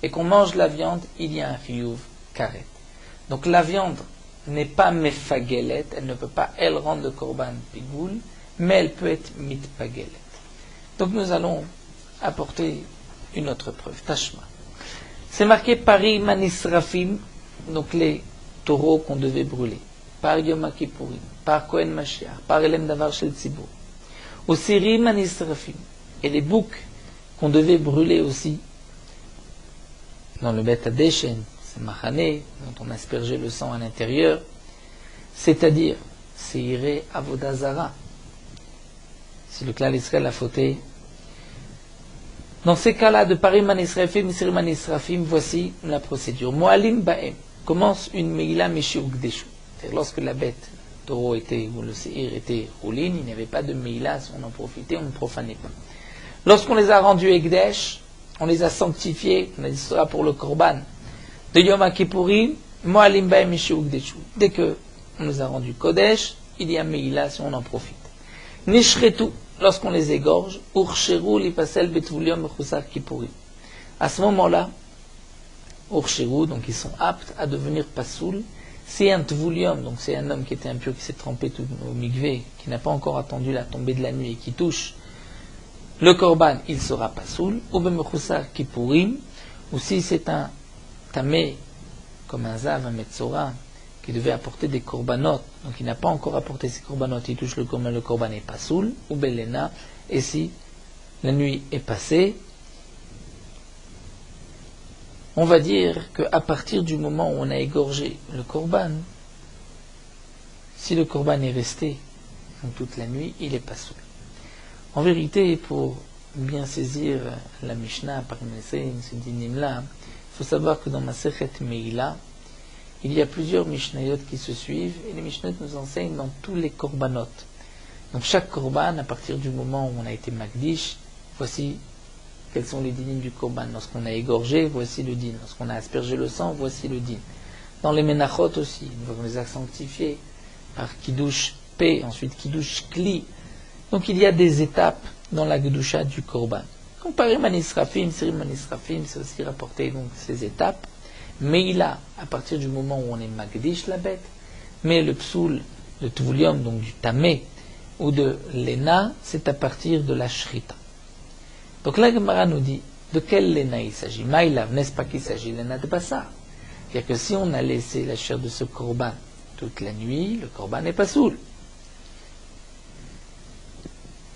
S1: et qu'on mange la viande, il y a un chiyuv karet. Donc la viande n'est pas mefagelet, elle ne peut pas, elle, rendre le korban pigoul, mais elle peut être mitpagelet. Donc nous allons apporter une autre preuve. Tashma. C'est marqué par Manisrafim, donc les taureaux qu'on devait brûler, par Yom Kippourim, par Kohen Mashiach, par Elem Davar Shel Tzibur. Aussi Manisrafim, et les boucs qu'on devait brûler aussi dans le Beth Adeshen, c'est Machané, dont on aspergeait le sang à l'intérieur, c'est-à-dire Seiré Avodazara. Si le clan Israël a fauté, dans ces cas-là, de Parim Manisrafim, Sirim Manisrafim, voici la procédure. Moalim Baem commence une Meila Meshiuk Deshu. C'est-à-dire lorsque la bête, le taureau était, ou le Seir était roulin, il n'y avait pas de Meila, si on en profitait, on ne profanait pas. Lorsqu'on les a rendus Ekdesh, on les a sanctifiés, on a dit ce sera pour le Korban de Yom Kippourim, Moalim Baem Meshiuk Deshu. Dès que on les a rendus Kodesh, il y a Meila si on en profite. Nishretu, lorsqu'on les égorge, Urcheru lipasel betvulium mechusar Kippourim. À ce moment-là, Urcheru, donc ils sont aptes à devenir pasoul. C'est un tvulium, donc c'est un homme qui était impur, qui s'est trempé tout au mikvé, qui n'a pas encore attendu la tombée de la nuit et qui touche le korban, il sera pasoul. Ou bemechusar Kippourim, ou si c'est un tamé, comme un zav, un metzora, qui devait apporter des korbanot, donc il n'a pas encore apporté ses korbanot, il touche le korban est pasoul, ou belena, et si la nuit est passée, on va dire qu'à partir du moment où on a égorgé le korban, si le korban est resté donc toute la nuit, il est pasoul. En vérité, pour bien saisir la Mishnah, par ce dinim-là, il faut savoir que dans ma Masechet Meila, il y a plusieurs Mishnayot qui se suivent, et les Mishnayot nous enseignent dans tous les korbanot. Donc chaque korban, à partir du moment où on a été Magdish, voici quels sont les dinim du korban. Lorsqu'on a égorgé, voici le din. Lorsqu'on a aspergé le sang, voici le din. Dans les Menachot aussi, on les a sanctifiés par Kiddush P, ensuite Kiddush Kli. Donc il y a des étapes dans la Gedusha du korban. Comparé Manisrafim, Sirim Manisrafim, c'est aussi rapporté donc ces étapes. Meila, à partir du moment où on est Magdish la bête, mais le psoul, le tvulium, donc du tamé, ou de l'ena, c'est à partir de la shrita. Donc la Gemara nous dit, de quel lena il s'agit? Maïla, n'est-ce pas qu'il s'agit de l'ena de Bassar? C'est-à-dire que si on a laissé la chair de ce korban toute la nuit, le korban n'est pas soul.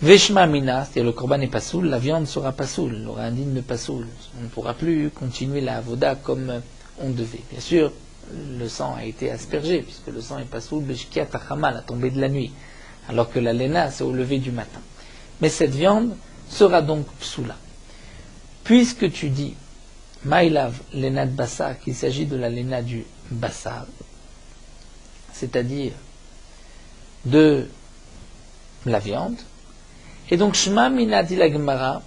S1: Veshma mina, c'est-à-dire le korban n'est pas soul, la viande sera pas soul, il aura un digne de pas soul. On ne pourra plus continuer la avoda comme on devait. Bien sûr, le sang a été aspergé, puisque le sang est pas soul, beshkiat achama, la tombée de la nuit, alors que la lena, c'est au lever du matin. Mais cette viande sera donc psoula. Puisque tu dis, maïlav lena de bassar, qu'il s'agit de la lena du bassar, c'est-à-dire de la viande, et donc shma mina dit la Gemara,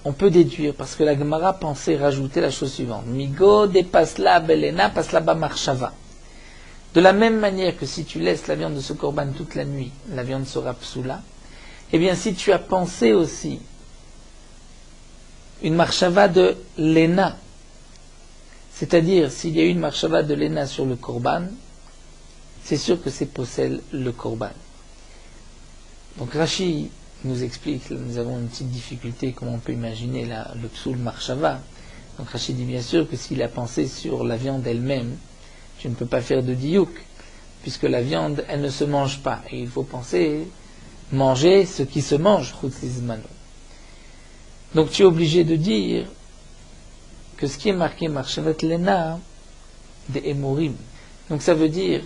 S1: on peut déduire, parce que la Gemara pensait rajouter la chose suivante. Migo de pasla belena pasla ba marshava. De la même manière que si tu laisses la viande de ce korban toute la nuit, la viande sera psoula. Eh bien, si tu as pensé aussi une marshava de lena, c'est-à-dire s'il y a une marshava de lena sur le korban, c'est sûr que c'est possède le korban. Donc Rashi nous explique, nous avons une petite difficulté, comment on peut imaginer le psoul marshava. Donc Rachid dit bien sûr que s'il a pensé sur la viande elle-même, tu ne peux pas faire de diouk, puisque la viande, elle ne se mange pas. Et il faut penser, manger ce qui se mange, chutzizmano. Donc tu es obligé de dire que ce qui est marqué marshavat lena, des emorim. Donc ça veut dire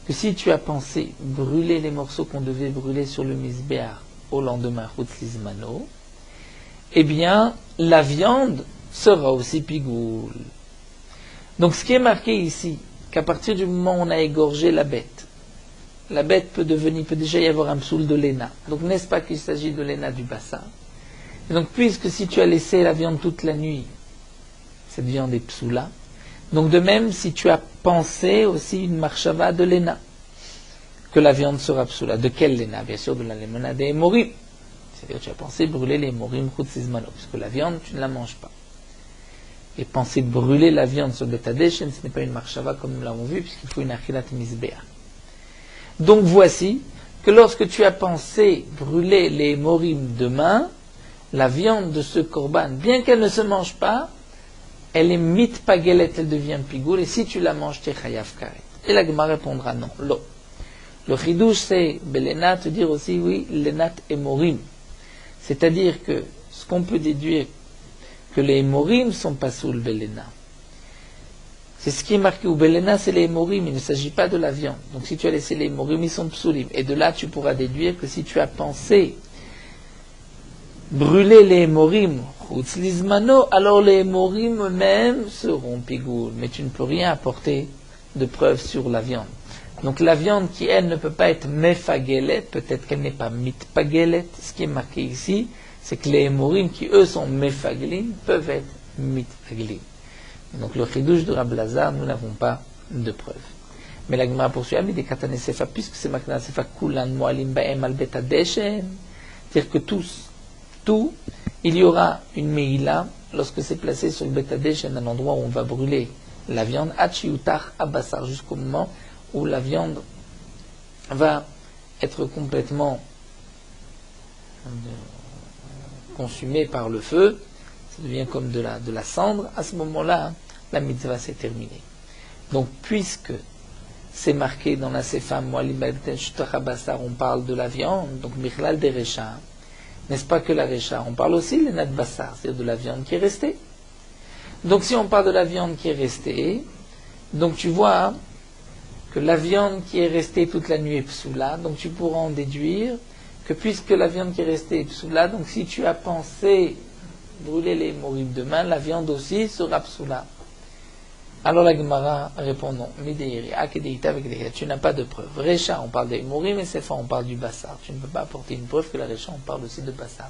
S1: que si tu as pensé brûler les morceaux qu'on devait brûler sur le misbéar au lendemain, chutzizmano, eh bien, la viande sera aussi pigoule. Donc ce qui est marqué ici, qu'à partir du moment où on a égorgé la bête peut déjà y avoir un psoul de l'ena. Donc n'est-ce pas qu'il s'agit de l'ena du bassin? Et donc puisque si tu as laissé la viande toute la nuit, cette viande est psoula. Donc de même, si tu as pensé aussi une marshava de l'ena, que la viande sera psoula. De quelle lena? Bien sûr de la lemona des morim. C'est-à-dire tu as pensé brûler les morim chutzizmano, puisque la viande, tu ne la manges pas. Et penser brûler la viande sur Betadeshen, ce n'est pas une marshava comme nous l'avons vu, puisqu'il faut une achilat misbea. Donc voici que lorsque tu as pensé brûler les morim demain, la viande de ce korban, bien qu'elle ne se mange pas, elle est mitpagelet, elle devient pigoul, et si tu la manges, t'es chayav karet. Et la Gemara répondra non, lo. Le chidouche, c'est, belena, te dire aussi, oui, lenat emorim. C'est-à-dire que, ce qu'on peut déduire, que les emorim sont pas sous le belena. C'est ce qui est marqué, ou belena, c'est les emorim, il ne s'agit pas de la viande. Donc si tu as laissé les emorim, ils sont psoulim. Et de là, tu pourras déduire que si tu as pensé brûler les hémorim, alors les hémorim eux-mêmes seront pigoul. Mais tu ne peux rien apporter de preuve sur la viande. Donc la viande qui, elle, ne peut pas être mefagelet, peut-être qu'elle n'est pas mitpagelet. Ce qui est marqué ici, c'est que les hémorim qui, eux, sont mefaglim, peuvent être mitpaglim. Donc le chidouche de Rabbi Lazar, nous n'avons pas de preuve. Mais la Gemara poursuit, des katane sefa, puisque c'est marqué dans la sefa, kulan moalim baem al betadeshen, c'est-à-dire que tout, il y aura une meila lorsque c'est placé sur le betadeshen, un endroit où on va brûler la viande, hachiutar abassar, jusqu'au moment où la viande va être complètement consumée par le feu, ça devient comme de la cendre, à ce moment-là, la mitzvah s'est terminée. Donc, puisque c'est marqué dans la Sefa, on parle de la viande, donc Michlal des Recha, n'est-ce pas que la Recha, on parle aussi de Nat Bassar, c'est-à-dire de la viande qui est restée. Donc, si on parle de la viande qui est restée, donc tu vois que la viande qui est restée toute la nuit est psoula, donc tu pourras en déduire que puisque la viande qui est restée est psoula, donc si tu as pensé brûler les moribs demain, la viande aussi sera psoula. Alors la Gemara répond non. Tu n'as pas de preuve. Recha, on parle des morim, et Sefa, on parle du bassar. Tu ne peux pas apporter une preuve que la Recha, on parle aussi de bassar.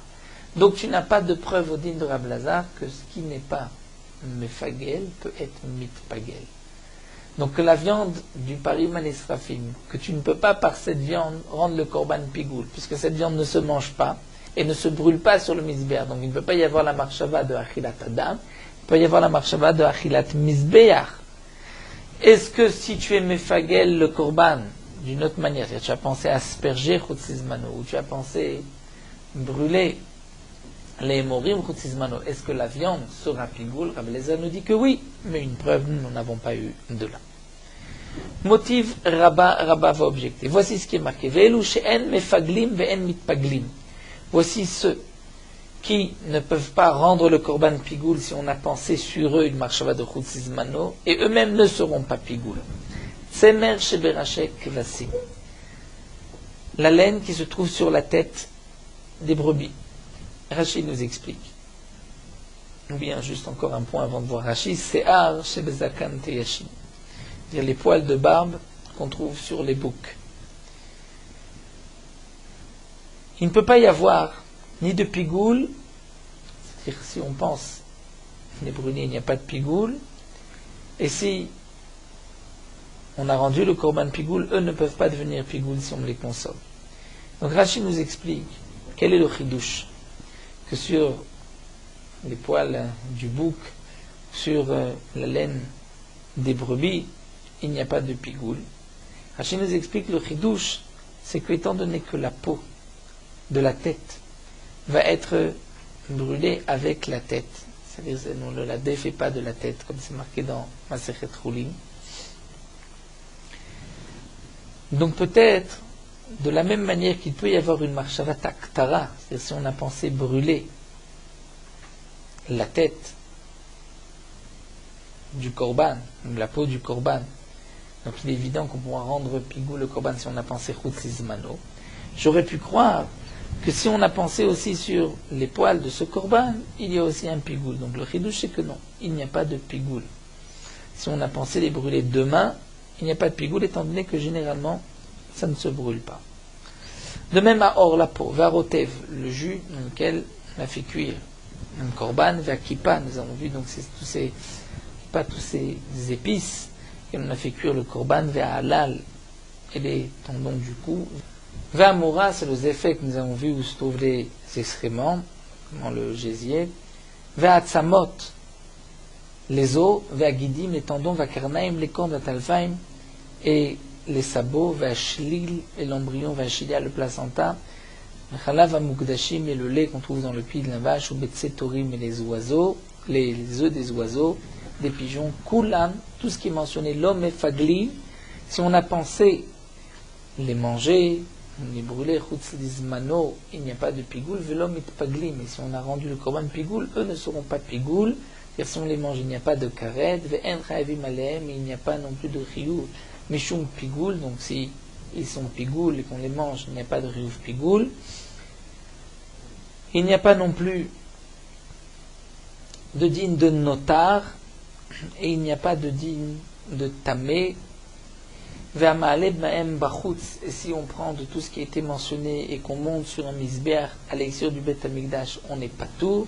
S1: Donc tu n'as pas de preuve au din de Rabbi Lazar que ce qui n'est pas mefagel peut être mitpagel. Donc que la viande du parim anisrafim, que tu ne peux pas par cette viande rendre le korban pigoul, puisque cette viande ne se mange pas et ne se brûle pas sur le misber. Donc il ne peut pas y avoir la marshava de achilat adam, il peut y avoir la marshava de achilat misbeach. Est-ce que si tu es mefagel le korban d'une autre manière, c'est-à-dire tu as pensé asperger chutzizmano, ou tu as pensé brûler les morim chutzizmano, est-ce que la viande sera pigoul? Rabbi Lazar nous dit que oui, mais une preuve nous n'en avons pas eu de là. Motif, Rabba va objecter. Voici ce qui est marqué. Ve'elu she'en mefaglim ve'en mitpaglim. Voici ceux qui ne peuvent pas rendre le korban pigoul si on a pensé sur eux une marshava de chutzizmano, et eux-mêmes ne seront pas pigoul. Tsemer sheberachek kvassim. La laine qui se trouve sur la tête des brebis. Rachid nous explique. Ou bien, juste encore un point avant de voir Rachid, Se'ar shebezakan teyashim. C'est-à-dire les poils de barbe qu'on trouve sur les boucs. Il ne peut pas y avoir ni de pigoul, c'est-à-dire si on pense les brûlés, il n'y a pas de pigoul, et si on a rendu le korban pigoul, eux ne peuvent pas devenir pigoul si on les consomme. Donc Rachid nous explique quel est le chidouche, que sur les poils du bouc, sur la laine des brebis, il n'y a pas de pigoul. Rachid nous explique le chidouche, c'est qu'étant donné que la peau de la tête va être brûlée avec la tête, c'est-à-dire on ne la défait pas de la tête, comme c'est marqué dans Masechet Chulin. Donc peut-être, de la même manière qu'il peut y avoir une marshava taktara, c'est-à-dire si on a pensé brûler la tête du korban, la peau du korban, donc il est évident qu'on pourra rendre pigou le korban si on a pensé chutzizmano. J'aurais pu croire que si on a pensé aussi sur les poils de ce korban, il y a aussi un pigoul. Donc le chidouche c'est que non, il n'y a pas de pigoul. Si on a pensé les brûler demain, il n'y a pas de pigoul, étant donné que généralement, ça ne se brûle pas. De même à or la peau, varotev, le jus dans lequel on a fait cuire un korban, vakipa, nous avons vu donc c'est tous ces épices qu'on a fait cuire le korban, halal et les tendons du cou. V'amora, c'est les effets que nous avons vus où se trouvent les excréments, dans le gésier. V'atzamot, les os. V'agidim, les tendons. V'akarnaim, les cornes. V'atalvaim, et les sabots. V'ashlil, et l'embryon. V'ashilia, le placenta. Le chalav amukdashim et le lait qu'on trouve dans le pied de la vache, ou betsetorim et les oiseaux, les œufs des oiseaux, des pigeons, kulam, tout ce qui est mentionné, l'homme et fagli, si on a pensé les manger, les brûler, chutzlizmano, il n'y a pas de pigoul, velom it paglim, et si on a rendu le korban pigoul, eux ne seront pas pigoul, car si on les mange, il n'y a pas de karet, ve'en chayavim alehem, il n'y a pas non plus de riouf, mishum pigoul, donc si ils sont pigoul et qu'on les mange, il n'y a pas de riouf pigoul, il n'y a pas non plus de dîne de notar, et il n'y a pas de dîne de tamé, et si on prend de tout ce qui a été mentionné et qu'on monte sur un misbéach à l'extérieur du Beth Amikdash, on n'est pas tour,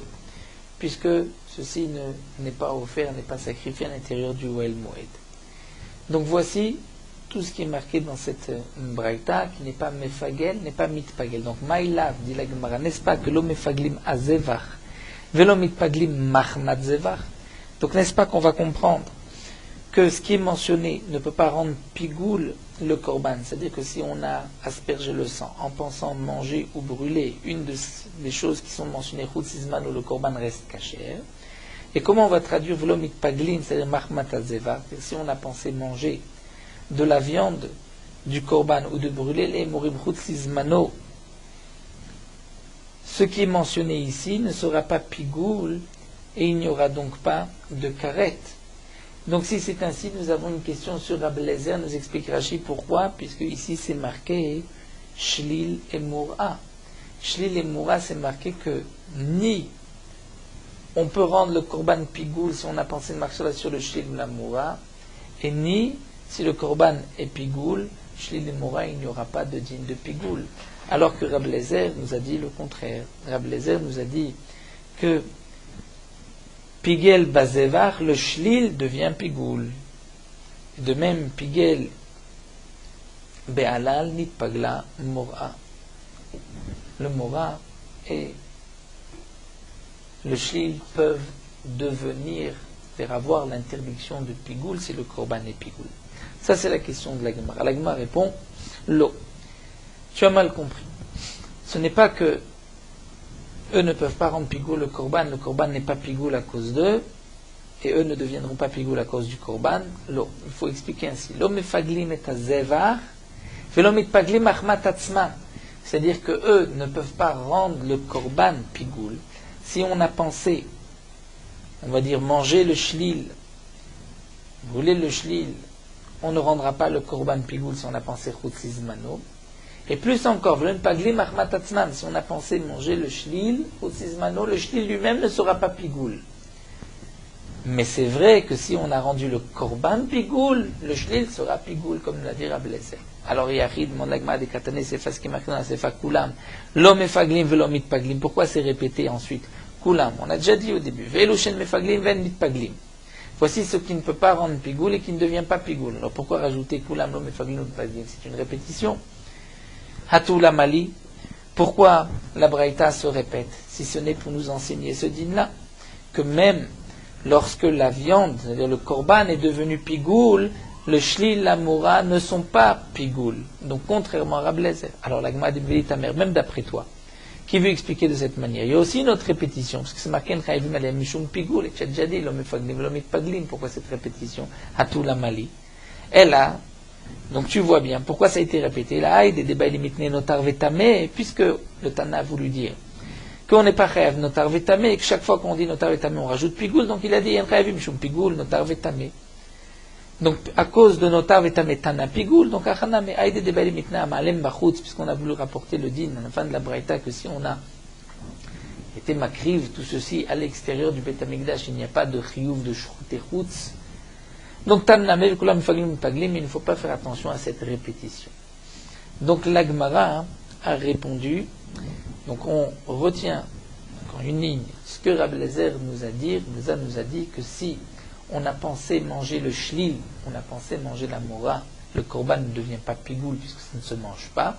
S1: puisque ceci n'est pas offert, n'est pas sacrifié à l'intérieur du Oel Moed. Donc voici tout ce qui est marqué dans cette braïta, qui n'est pas mefagel, n'est pas mitpagel. Donc maïlav, dit la Gemara, n'est-ce pas que l'homme mefaglim azevach, velo mitpaglim mahmat zevach. Donc n'est-ce pas qu'on va comprendre que ce qui est mentionné ne peut pas rendre pigoul le korban, c'est-à-dire que si on a aspergé le sang en pensant manger ou brûler une des choses qui sont mentionnées, chutzizman, où le korban reste caché, et comment on va traduire vlomit paglin, c'est-à-dire mahmat azeva, si on a pensé manger de la viande du korban ou de brûler les morim chutzizmano, ce qui est mentionné ici ne sera pas pigoul et il n'y aura donc pas de karet. Donc si c'est ainsi, nous avons une question sur Rabbi Eliezer, nous explique Rashi pourquoi, puisque ici c'est marqué Shlil et Moura. Shlil et Moura, c'est marqué que ni on peut rendre le korban pigoul si on a pensé marcher sur le Shlil ou la Moura, et ni si le korban est pigoul, Shlil et Moura, il n'y aura pas de dîne de pigoul. Alors que Rabbi Eliezer nous a dit le contraire. Rabbi Eliezer nous a dit que Pigel bazevar, le shlil devient pigoul. De même, pigel be'alal nit pagla mora. Le mora et le shlil peuvent devenir, faire avoir l'interdiction de pigoul si le korban est pigoul. Ça, c'est la question de la Gemara. La Gemara répond, l'eau. Tu as mal compris. Ce n'est pas que eux ne peuvent pas rendre pigoul le korban n'est pas pigoul à cause d'eux, et eux ne deviendront pas pigoul à cause du korban. L'eau. Il faut expliquer ainsi. L'eau mefaglim et azevar, velo mitpaglim achmat atzma. C'est-à-dire que eux ne peuvent pas rendre le korban pigoul. Si on a pensé, on va dire manger le shlil, brûler le shlil, on ne rendra pas le korban pigoul si on a pensé chutzizmano. Et plus encore, si on a pensé manger le shlil, le shlil lui-même ne sera pas pigoul. Mais c'est vrai que si on a rendu le korban pigoul, le shlil sera pigoul, comme l'a dit Rabbi Eliezer. Alors Yahid, mon lagma de katane, c'est ce qui est marqué dans la sefa kulam. L'homme mefaglim, velo mitpaglim. Pourquoi c'est répété ensuite? Kulam, on a déjà dit au début. Velo shen mefaglim, ven mitpaglim. Voici ce qui ne peut pas rendre pigoul et qui ne devient pas pigoul. Alors pourquoi rajouter kulam, l'homme mefaglim, mitpaglim? C'est une répétition. Hatou Mali, pourquoi la Braïta se répète, si ce n'est pour nous enseigner ce dîne-là, que même lorsque la viande, c'est-à-dire le korban, est devenu pigoul, le shlil, la moura ne sont pas pigoul. Donc contrairement à Rabbi Eliezer. Alors la Gemara dit ta mère, même d'après toi, qui veut expliquer de cette manière. Il y a aussi une autre répétition, parce que c'est marqué Chayvim alem mishum pigoul, et tu as déjà dit l'homme faglim, l'homme paglim, pourquoi cette répétition? Hatou Mali. Elle a. Donc tu vois bien pourquoi ça a été répété. Là, des débats limités notar vetame, puisque le Tana a voulu dire qu'on n'est pas chayav notar vetame, et que chaque fois qu'on dit notar vetame, on rajoute pigoul, donc il a dit yen chayavim shum pigoul notar vetame. Donc à cause de notar vetame tana pigoul, donc achaname aïe des débats limités à malem bachutz, puisqu'on a voulu rapporter le din à la fin de la braïta que si on a été makriv, tout ceci à l'extérieur du Beth Amikdash, il n'y a pas de chiyuv de shrut et chutz. Donc, il ne faut pas faire attention à cette répétition. Donc, l'Agmara a répondu. Donc, on retient encore une ligne. Ce que Rabbi Eliezer nous a dit que si on a pensé manger le shlil, on a pensé manger la mora, le korban ne devient pas pigoul puisque ça ne se mange pas.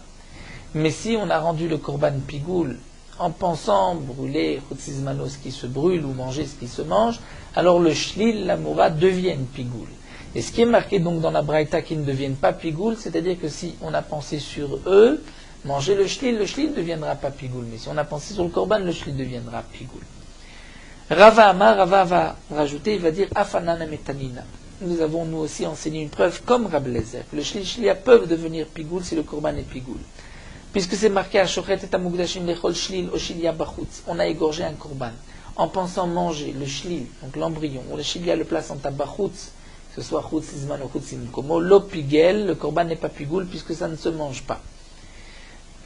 S1: Mais si on a rendu le korban pigoul en pensant brûler chutzizmano, ce qui se brûle, ou manger ce qui se mange, alors le shlil, la mora deviennent pigoul. Et ce qui est marqué donc dans la braïta qu'ils ne deviennent pas pigoul, c'est-à-dire que si on a pensé sur eux, manger le shlil ne deviendra pas pigoul. Mais si on a pensé sur le korban, le shlil deviendra pigoul. Rava va rajouter, il va dire Afanana metanina. Nous avons nous aussi enseigné une preuve comme Rab Lezer. Le shliya peuvent devenir pigoul si le korban est pigoul. Puisque c'est marqué à Shochet et Amugdashim lechol shlil o shilia bachutz. On a égorgé un korban en pensant manger le shlil, donc l'embryon, ou le shilia le place en tabachutz, que ce soit chutz izman ou chutz imkomo, lo pigel, le korban n'est pas pigoul puisque ça ne se mange pas.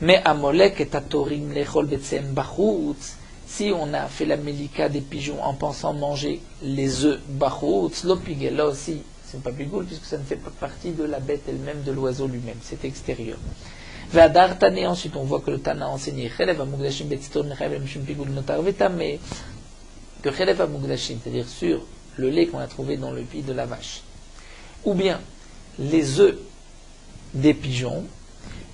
S1: Mais Amolek et Atorim lechol betsem bachutz. Si on a fait la melika des pigeons en pensant manger les œufs bachutz, lo pigel, là aussi, c'est pas pigoul puisque ça ne fait pas partie de la bête elle-même, de l'oiseau lui-même, c'est extérieur. Vadartane, ensuite on voit que le Tana a enseigné Chelev Amugdashim Betztor Nechayv Mishum Pigul Notar Vetame, que Chelev Amugdashim, c'est-à-dire sur le lait qu'on a trouvé dans le pied de la vache, ou bien les œufs des pigeons,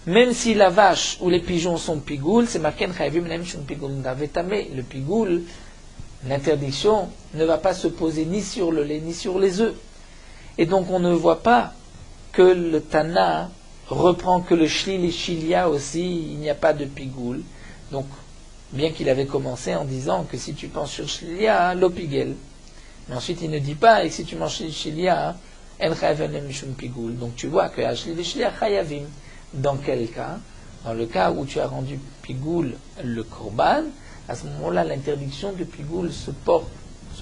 S1: même si la vache ou les pigeons sont pigoul, c'est marqué Nechayv Mishum Pigul Notar Vetame, le pigoul, l'interdiction ne va pas se poser ni sur le lait ni sur les œufs. Et donc on ne voit pas que le Tana reprend que le shlil et shilia aussi, il n'y a pas de pigoul. Donc, bien qu'il avait commencé en disant que si tu penses sur shilia, l'opigel. Mais ensuite, il ne dit pas, et si tu manges shilia, en chayaven mishum pigoul. Donc, tu vois que shlil et shilia chayavim. Dans quel cas? Dans le cas où tu as rendu pigoul le korban, à ce moment-là, l'interdiction de pigoul se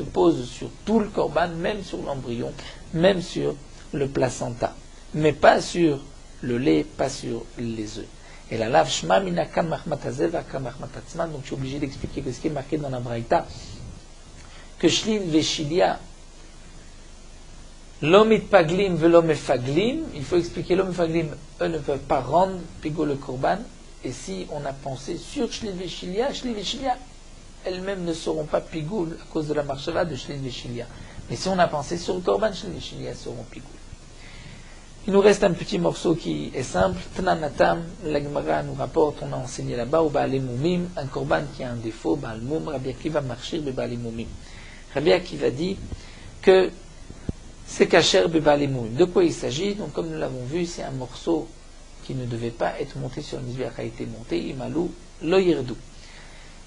S1: pose sur tout le korban, même sur l'embryon, même sur le placenta. Mais pas sur le lait, pas sur les œufs. Et la lave shma mina kam mahmatazel va kam mahmatatzman. Donc je suis obligé d'expliquer que ce qui est marqué dans la Braïta, que shlil veshilia lo mitpaglim velo mefaglim, il faut expliquer lo mefaglim, eux ne peuvent pas rendre pigo le korban. Et si on a pensé sur shlil veshilia elles-mêmes ne seront pas pigoul à cause de la marchava de shlil veshilia. Mais si on a pensé sur le korban, shlil veshilia seront pigoul. Il nous reste un petit morceau qui est simple. Tnanatam, la Gemara nous rapporte, on a enseigné là-bas, au Baal Mumim, un korban qui a un défaut, Baal Mum, Rabbi Akiva marchir be Baal Mumim. Rabbi Akiva dit que c'est kasher be Baal Mumim. De quoi il s'agit? Donc, comme nous l'avons vu, c'est un morceau qui ne devait pas être monté sur le Mizbeach, a été monté, Imalou, lo yirdu.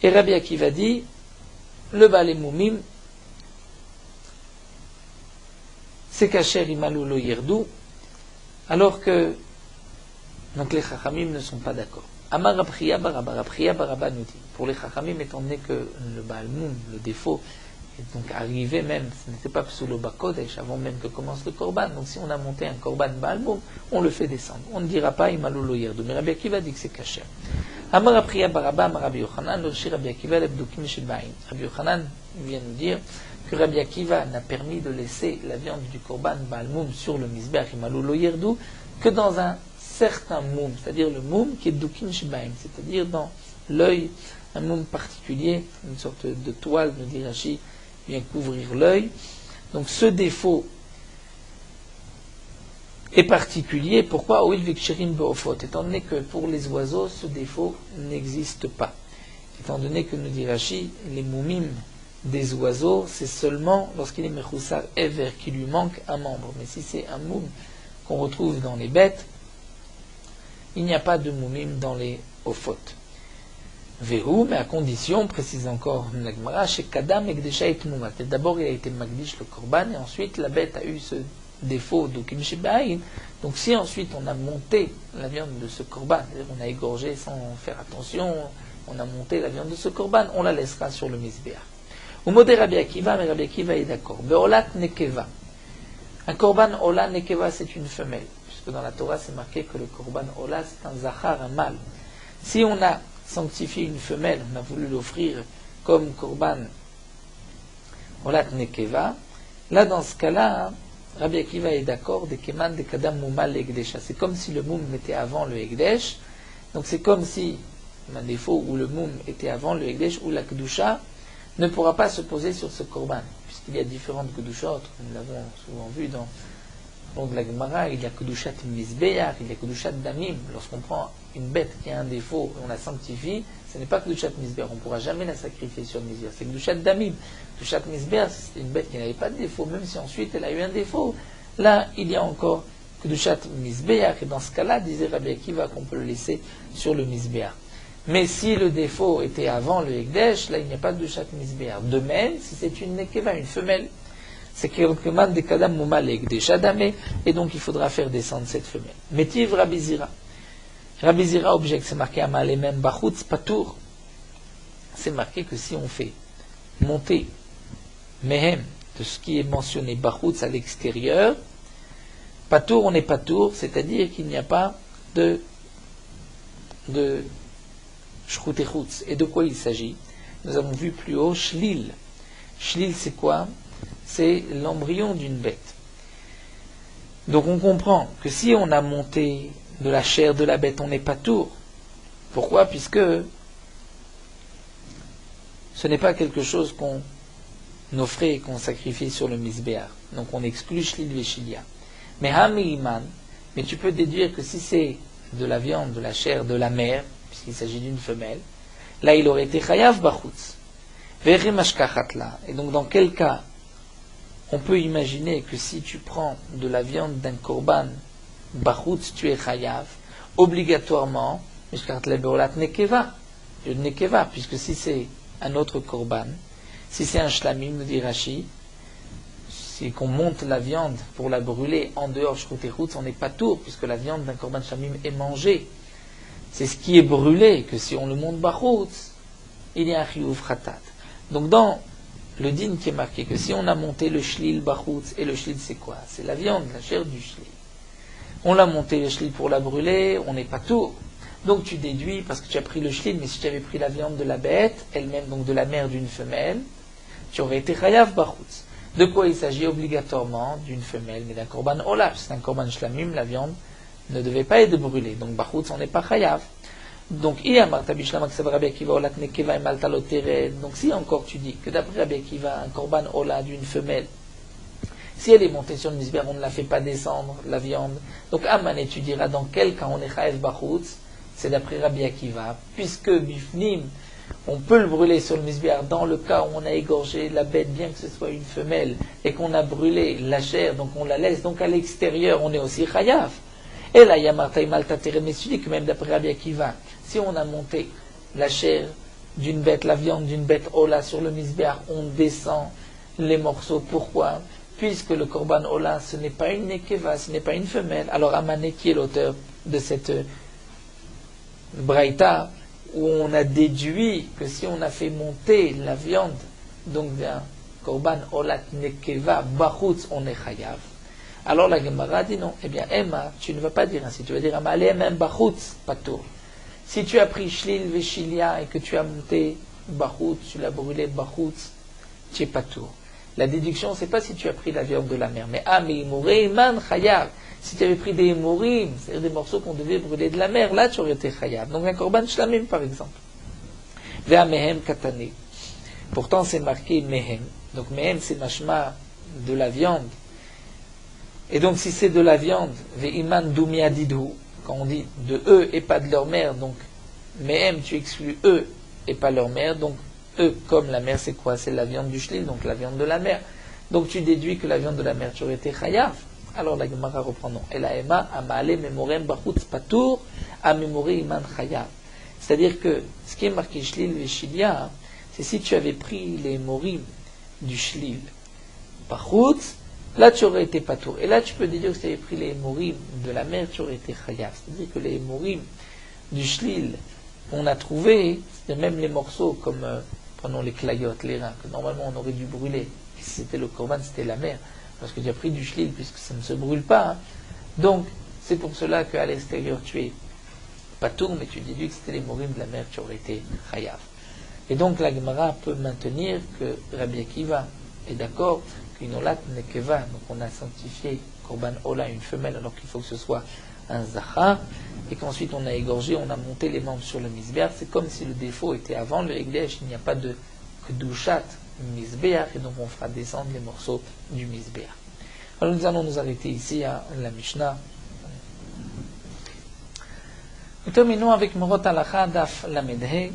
S1: Et Rabbi Akiva dit, le Baal Mumim, c'est kasher Imalou lo yirdu, alors que donc les Chachamim ne sont pas d'accord. Amar Rabchia Baraba nous dit, pour les Chachamim, étant donné que le Baal Mum, le défaut, est donc arrivé même, ce n'était pas sous le Bakodesh, avant même que commence le Korban, donc si on a monté un Korban Baal Mum, on le fait descendre. On ne dira pas Imalou lo yirdu, mais Rabbi Akiva dit que c'est kasher. Amar Rabchia Baraba, Amar Rabbi Yochanan, l'Orshi Rabbi Akiva l'Ebdukim Shebaim. Rabbi Yochanan vient nous dire que Rabbi Akiva n'a permis de laisser la viande du korban Baal Mum sur le Mizbeach Imalou lo yirdu que dans un certain Mum, c'est-à-dire le Mum qui est Dukin Shibaim, c'est-à-dire dans l'œil, un Mum particulier, une sorte de toile, nous dit Rashi, vient couvrir l'œil. Donc ce défaut est particulier. Pourquoi? Étant donné que pour les oiseaux, ce défaut n'existe pas. Étant donné que nous dit Rashi, les Mumim des oiseaux, c'est seulement lorsqu'il est mechoussar ever, qu'il lui manque un membre. Mais si c'est un moum qu'on retrouve dans les bêtes, il n'y a pas de moumim dans les ophot. Verou, mais à condition, précise encore la Gemara, chez Kadam Ekdesha et Moumat. D'abord, il a été magdish le korban, et ensuite, la bête a eu ce défaut d'Ukim Shebaïn. Donc, si ensuite on a monté la viande de ce korban, c'est-à-dire on a égorgé sans faire attention, on a monté la viande de ce korban, on la laissera sur le Mizbeach. Au mot de Rabbi Akiva, mais Rabbi Akiva est d'accord. Be'olat nekeva. Un korban ola nekeva, c'est une femelle. Puisque dans la Torah, c'est marqué que le korban ola, c'est un zachar, un mâle. Si on a sanctifié une femelle, on a voulu l'offrir comme korban olat nekeva, là, dans ce cas-là, Rabbi Akiva est d'accord, de keman de kadam moumal l'egdesha. C'est comme si le moum était avant le egdesh. Donc c'est comme si, un défaut, où le moum était avant le egdesh, ou la kedusha ne pourra pas se poser sur ce korban, puisqu'il y a différentes kedushot, nous l'avons souvent vu dans la Gemara, il y a kedushat mizbeach, il y a kedushat damim. Lorsqu'on prend une bête qui a un défaut et on la sanctifie, ce n'est pas kedushat mizbeach, on ne pourra jamais la sacrifier sur le mizbeach, c'est kedushat damim. Kedushat mizbeach, c'est une bête qui n'avait pas de défaut, même si ensuite elle a eu un défaut. Là, il y a encore Kedushat Mizbeach, et dans ce cas-là, disait Rabbi Akiva qu'on peut le laisser sur le Mizbeach. Mais si le défaut était avant le Ekdesh, là il n'y a pas de Kedushat Mizbeach. De même, si c'est une Nekeva, une femelle, c'est Kirkeman de Kadam Muma le Ekdesh Adame, et donc il faudra faire descendre cette femelle. Métiv Rabbi Zira. Rabbi Zira objecte, c'est marqué Amalem Bachutz Patour. C'est marqué que si on fait monter Mehem de ce qui est mentionné Bachutz à l'extérieur, Patour, on n'est pas tour, c'est-à-dire qu'il n'y a pas de Shchutechutz. Et de quoi il s'agit? Nous avons vu plus haut Shlil. Shlil, c'est quoi? C'est l'embryon d'une bête. Donc on comprend que si on a monté de la chair de la bête, on n'est pas tour. Pourquoi? Puisque ce n'est pas quelque chose qu'on offrait et qu'on sacrifiait sur le Mizbeach. Donc on exclut Shlil Veshilia. Mais Hamiman, mais tu peux déduire que si c'est de la viande, de la chair de la mère, puisqu'il s'agit d'une femelle, là il aurait été Chayav Bachutz. Verimashkachatla. Et donc dans quel cas on peut imaginer que si tu prends de la viande d'un korban Bachutz, tu es Chayav, obligatoirement, Mishkachatla Beolat Nekeva, puisque si c'est un autre korban, si c'est un shlamim, nous dit Rashi, si qu'on monte la viande pour la brûler en dehors Shchutechutz, on n'est pas tour, puisque la viande d'un korban shlamim est mangée. C'est ce qui est brûlé, que si on le monte Bachutz, il y a un chiyuv khatat. Donc dans le din qui est marqué, que si on a monté le shlil Bachutz, et le shlil c'est quoi? C'est la viande, la chair du shlil. On l'a monté le shlil pour la brûler, on n'est pas tour. Donc tu déduis, parce que tu as pris le shlil, mais si tu avais pris la viande de la bête, elle-même donc de la mère d'une femelle, tu aurais été chayav Bachutz. De quoi il s'agit? Obligatoirement d'une femelle, mais d'un korban ola. C'est un korban shlamim, la viande ne devait pas être brûlée. Donc Bachutz, on n'est pas chayav. Donc donc si encore tu dis que d'après Rabbi Akiva, un korban ola d'une femelle, si elle est montée sur le misber, on ne la fait pas descendre, la viande. Donc Amane, tu diras dans quel cas on est chayav Bachutz? C'est d'après Rabbi Akiva, puisque bifnim, on peut le brûler sur le misbéar dans le cas où on a égorgé la bête, bien que ce soit une femelle, et qu'on a brûlé la chair, donc on la laisse, donc à l'extérieur, on est aussi chayav. Et là, Yamartaï Maltatere, mais tu dis que même d'après Rabbi Akiva, si on a monté la chair d'une bête, la viande d'une bête, Ola sur le misbéar, on descend les morceaux. Pourquoi? Puisque le korban Ola, ce n'est pas une nekeva, ce n'est pas une femelle. Alors Amane, qui est l'auteur de cette braïta, où on a déduit que si on a fait monter la viande, donc d'un korban olat nekeva bachutz, on est chayav. Alors la Gemara dit non. Eh bien, Emma, tu ne vas pas dire ainsi. Tu vas dire Amalé même bachutz, patour. Si tu as pris shlil veshilia et que tu as monté bachutz, tu l'as brûlé bachutz, tu es patour. La déduction, c'est pas si tu as pris la viande de la mer, mais amimurei man chayav. Si tu avais pris des morim, c'est-à-dire des morceaux qu'on devait brûler de la mer, là tu aurais été chayav. Donc un korban shlamim par exemple. Vea mehem katane. Pourtant c'est marqué mehem. Donc mehem c'est mashma de la viande. Et donc si c'est de la viande, ve'iman dumiadidhu, quand on dit de eux et pas de leur mère, donc mehem tu exclus eux et pas leur mère, donc eux comme la mère c'est quoi? C'est la viande du shlil, donc la viande de la mer. Donc tu déduis que la viande de la mer tu aurais été chayav. Alors la Gemara reprend non. Et la Ema, Amale Memorem Bachutz Patour, Amemori Iman Chayav. C'est-à-dire que ce qui est marqué Shlil Veshilia, c'est si tu avais pris les morim du Shlil Bachutz, là tu aurais été Patour. Et là tu peux dire que si tu avais pris les morim de la mer, tu aurais été Chayav. C'est-à-dire que les morim du Shlil, on a trouvé, c'est même les morceaux comme, prenons les clayotes, les reins, que normalement on aurait dû brûler. Si c'était le korban, c'était la mer. Parce que tu as pris du shlil, puisque ça ne se brûle pas. Hein. Donc, c'est pour cela qu'à l'extérieur, tu es patour, mais tu déduis que c'était les morim de la mer, tu aurais été chayav. Et donc, la Gemara peut maintenir que Rabbi Akiva est d'accord qu'une olat nekeva, donc on a sanctifié korban ola, une femelle, alors qu'il faut que ce soit un zachar, et qu'ensuite on a égorgé, on a monté les membres sur le misber. C'est comme si le défaut était avant le Egdesh, il n'y a pas de kedushat Mizbeach, et donc on fera descendre les morceaux du Mizbeach. Alors nous allons nous arrêter ici à la Mishnah. Nous terminons avec Morot Halacha Daf Lamedhe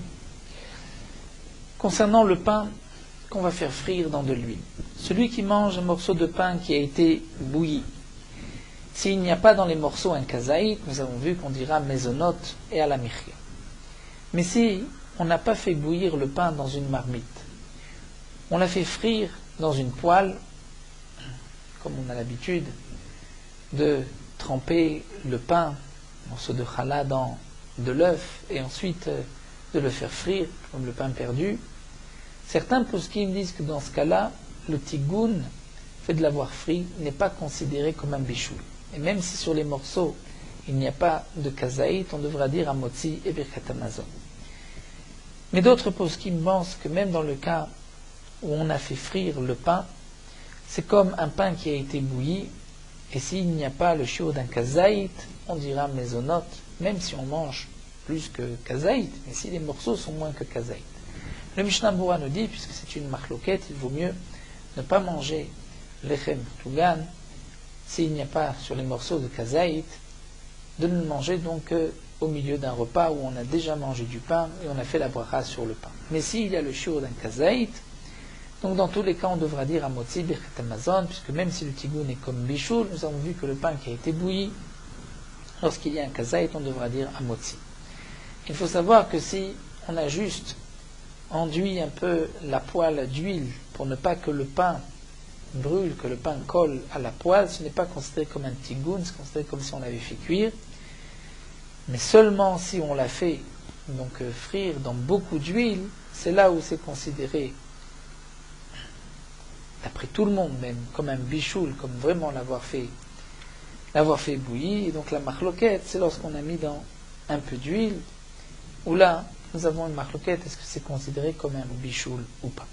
S1: concernant le pain qu'on va faire frire dans de l'huile. Celui qui mange un morceau de pain qui a été bouilli, S'il n'y a pas dans les morceaux un kazaït, nous avons vu qu'on dira mezonot et à la michia. Mais si on n'a pas fait bouillir le pain dans une marmite, on l'a fait frire dans une poêle, comme on a l'habitude de tremper le pain, morceau de challah, dans de l'œuf, et ensuite de le faire frire, comme le pain perdu. Certains poskim disent que dans ce cas-là, le tigoun, fait de l'avoir frit, n'est pas considéré comme un bichoul. Et même si sur les morceaux, il n'y a pas de kazaït, on devra dire amotzi et birkat hamazon. Mais d'autres poskim pensent que même dans le cas où on a fait frire le pain, c'est comme un pain qui a été bouilli, et s'il n'y a pas le shiur d'un kazaït, on dira mezonot, même si on mange plus que kazaït, mais si les morceaux sont moins que kazaït. Le Mishnah Berurah nous dit, puisque c'est une machloket, il vaut mieux ne pas manger lechem tugan, s'il n'y a pas sur les morceaux de kazaït, de ne manger donc au milieu d'un repas où on a déjà mangé du pain et on a fait la bracha sur le pain. Mais s'il y a le shiur d'un kazaït, donc dans tous les cas on devra dire amotzi birkat hamazon, puisque même si le tigoun est comme bichoul, nous avons vu que le pain qui a été bouilli, lorsqu'il y a un kazaït, on devra dire amotzi. Il faut savoir que si on a juste enduit un peu la poêle d'huile pour ne pas que le pain brûle, que le pain colle à la poêle, ce n'est pas considéré comme un tigoun, c'est considéré comme si on l'avait fait cuire. Mais seulement si on l'a fait donc frire dans beaucoup d'huile, c'est là où c'est considéré, d'après tout le monde même, comme un bichoul, comme vraiment l'avoir fait bouillir. Et donc la marloquette, c'est lorsqu'on a mis dans un peu d'huile, où là, nous avons une marloquette, est-ce que c'est considéré comme un bichoul ou pas.